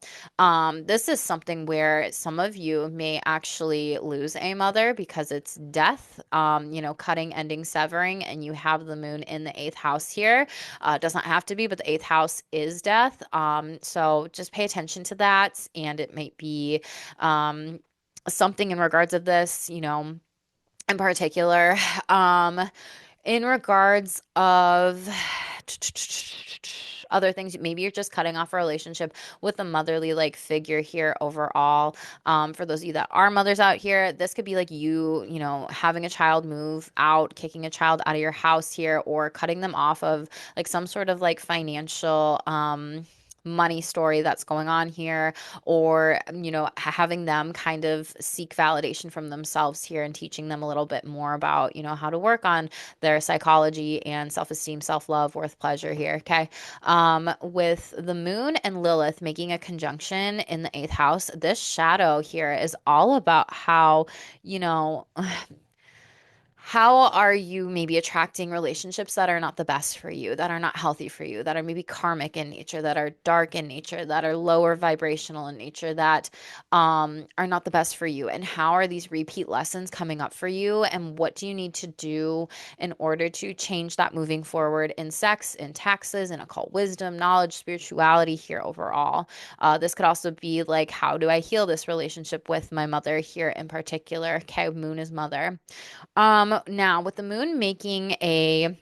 This is something where some of you may actually lose a mother because it's death, cutting, ending, severing, and you have the moon in the eighth house here. Doesn't have to be, but the eighth house is death. So just pay attention to that. And it might be something in regards of this, in particular. In regards of other things, maybe you're just cutting off a relationship with a motherly like figure here overall. For those of you that are mothers out here, this could be like you having a child move out, kicking a child out of your house here, or cutting them off of like some sort of like financial money story that's going on here, or having them kind of seek validation from themselves here and teaching them a little bit more about how to work on their psychology and self-esteem, self-love, worth, pleasure here. Okay. With the moon and Lilith making a conjunction in the eighth house, this shadow here is all about how you know how are you maybe attracting relationships that are not the best for you, that are not healthy for you, that are maybe karmic in nature, that are dark in nature, that are lower vibrational in nature, that are not the best for you? And how are these repeat lessons coming up for you? And what do you need to do in order to change that moving forward in sex, in taxes, in occult wisdom, knowledge, spirituality here overall? This could also be like, how do I heal this relationship with my mother here in particular? Okay, moon is mother. Now with the moon making a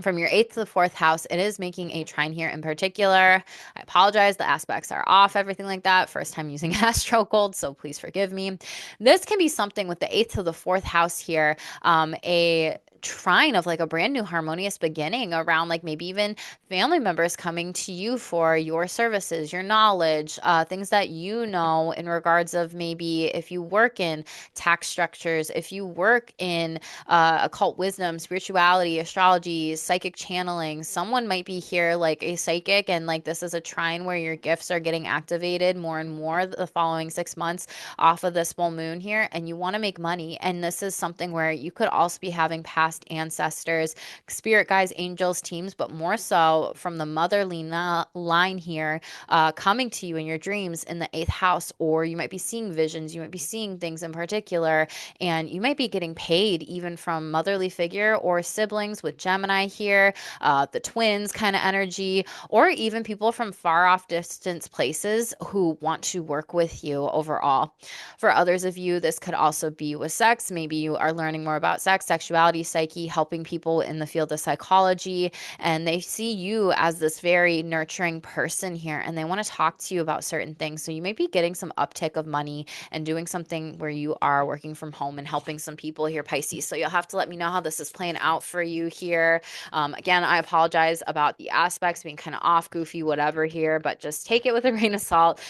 from your eighth to the fourth house, it is making a trine here in particular. I apologize, the aspects are off, everything like that. First time using Astro Gold, so please forgive me. This can be something with the eighth to the fourth house here, a trine of like a brand new harmonious beginning around like maybe even family members coming to you for your services, your knowledge, things that in regards of maybe if you work in tax structures, if you work in occult wisdom, spirituality, astrology, psychic channeling. Someone might be here like a psychic, and like this is a trine where your gifts are getting activated more and more the following 6 months off of this full moon here, and you want to make money. And this is something where you could also be having past ancestors, spirit guides, angels, teams, but more so from the motherly line here, coming to you in your dreams in the eighth house, or you might be seeing visions, you might be seeing things in particular, and you might be getting paid even from motherly figure or siblings with Gemini here, the twins kind of energy, or even people from far off distance places who want to work with you overall. For others of you, this could also be with sex. Maybe you are learning more about sex, sexuality, psyche, helping people in the field of psychology, and they see you as this very nurturing person here, and they want to talk to you about certain things. So you might be getting some uptick of money and doing something where you are working from home and helping some people here, Pisces. So you'll have to let me know how this is playing out for you here. Again, I apologize about the aspects being kind of off, goofy, whatever here, but just take it with a grain of salt.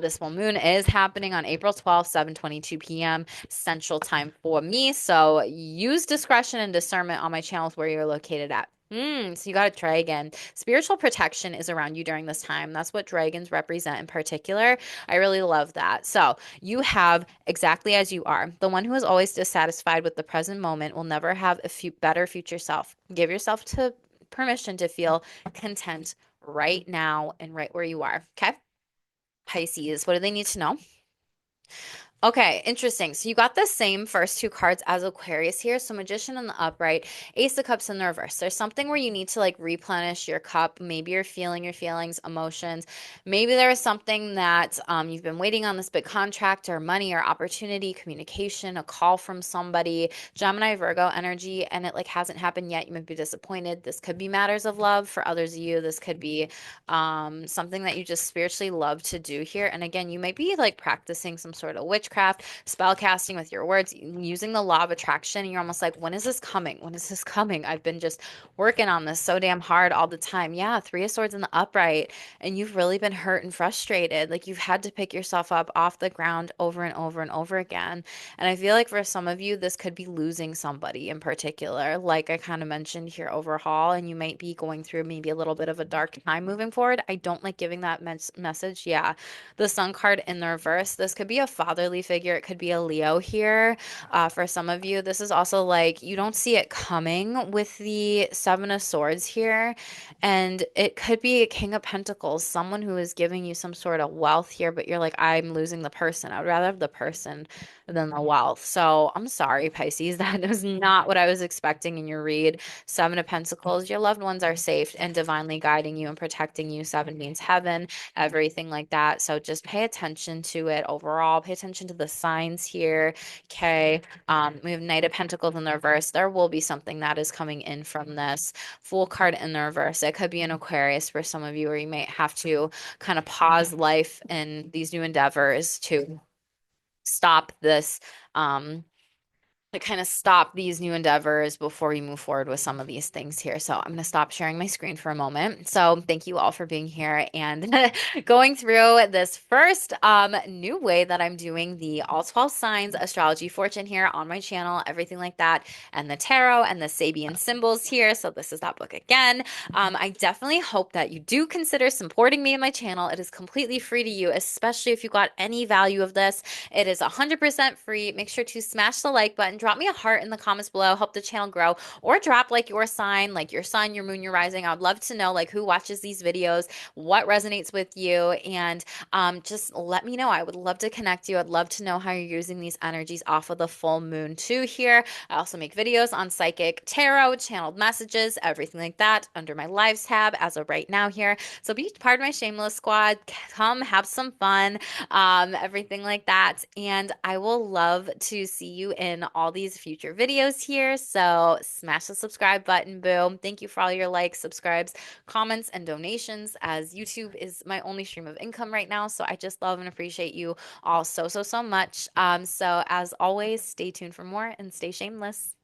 This full moon is happening on April 12th, 7:22 p.m. Central Time for me. So use discretion and discernment on my channels where you're located at. So you got a dragon. Spiritual protection is around you during this time. That's what dragons represent in particular. I really love that. So you have exactly as you are. The one who is always dissatisfied with the present moment will never have a better future self. Give yourself to permission to feel content right now and right where you are. Okay. Pisces, what do they need to know? Okay, interesting. So you got the same first two cards as Aquarius here. So Magician in the upright, Ace of Cups in the reverse. There's something where you need to like replenish your cup. Maybe you're feeling your feelings, emotions. Maybe there's something that you've been waiting on, this big contract or money or opportunity, communication, a call from somebody, Gemini, Virgo energy, and it like hasn't happened yet. You might be disappointed. This could be matters of love. For others of you, this could be something that you just spiritually love to do here. And again, you might be like practicing some sort of witchcraft witchcraft, spell casting with your words, using the law of attraction. And you're almost like, when is this coming? When is this coming? I've been just working on this so damn hard all the time. Yeah, Three of Swords in the upright. And you've really been hurt and frustrated. Like you've had to pick yourself up off the ground over and over and over again. And I feel like for some of you, this could be losing somebody in particular, like I kind of mentioned here overhaul, and you might be going through maybe a little bit of a dark time moving forward. I don't like giving that message. Yeah. The Sun card in the reverse, this could be a fatherly figure. It could be a Leo here. For some of you, this is also like you don't see it coming with the Seven of Swords here. And it could be a King of Pentacles, someone who is giving you some sort of wealth here, but you're like, I'm losing the person. I would rather have the person than the wealth. So I'm sorry, Pisces. That is not what I was expecting in your read. Seven of Pentacles, your loved ones are safe and divinely guiding you and protecting you. Seven means heaven, everything like that. So just pay attention to it overall. Pay attention to the signs here. Okay. We have Knight of Pentacles in the reverse. There will be something that is coming in from this. Fool card in the reverse. It could be an Aquarius for some of you, or you might have to kind of pause life in these new endeavors to stop this to kind of stop these new endeavors before we move forward with some of these things here. So I'm going to stop sharing my screen for a moment. So thank you all for being here and going through this first new way that I'm doing the all 12 signs astrology fortune here on my channel, everything like that, and the tarot and the Sabian symbols here. So this is that book again. I definitely hope that you do consider supporting me and my channel. It is completely free to you, especially if you got any value of this. It is 100% free. Make sure to smash the like button, drop me a heart in the comments below, help the channel grow, or drop like your sign, like your sun, your moon, your rising. I would love to know like who watches these videos, what resonates with you, and just let me know. I would love to connect you. I'd love to know how you're using these energies off of the full moon too here. I also make videos on psychic tarot, channeled messages, everything like that under my lives tab as of right now here. So be part of my shameless squad. Come have some fun, everything like that. And I will love to see you in all these future videos here. So smash the subscribe button, boom. Thank you for all your likes, subscribes, comments, and donations, as YouTube is my only stream of income right now. So I just love and appreciate you all so much. So as always, stay tuned for more and stay shameless.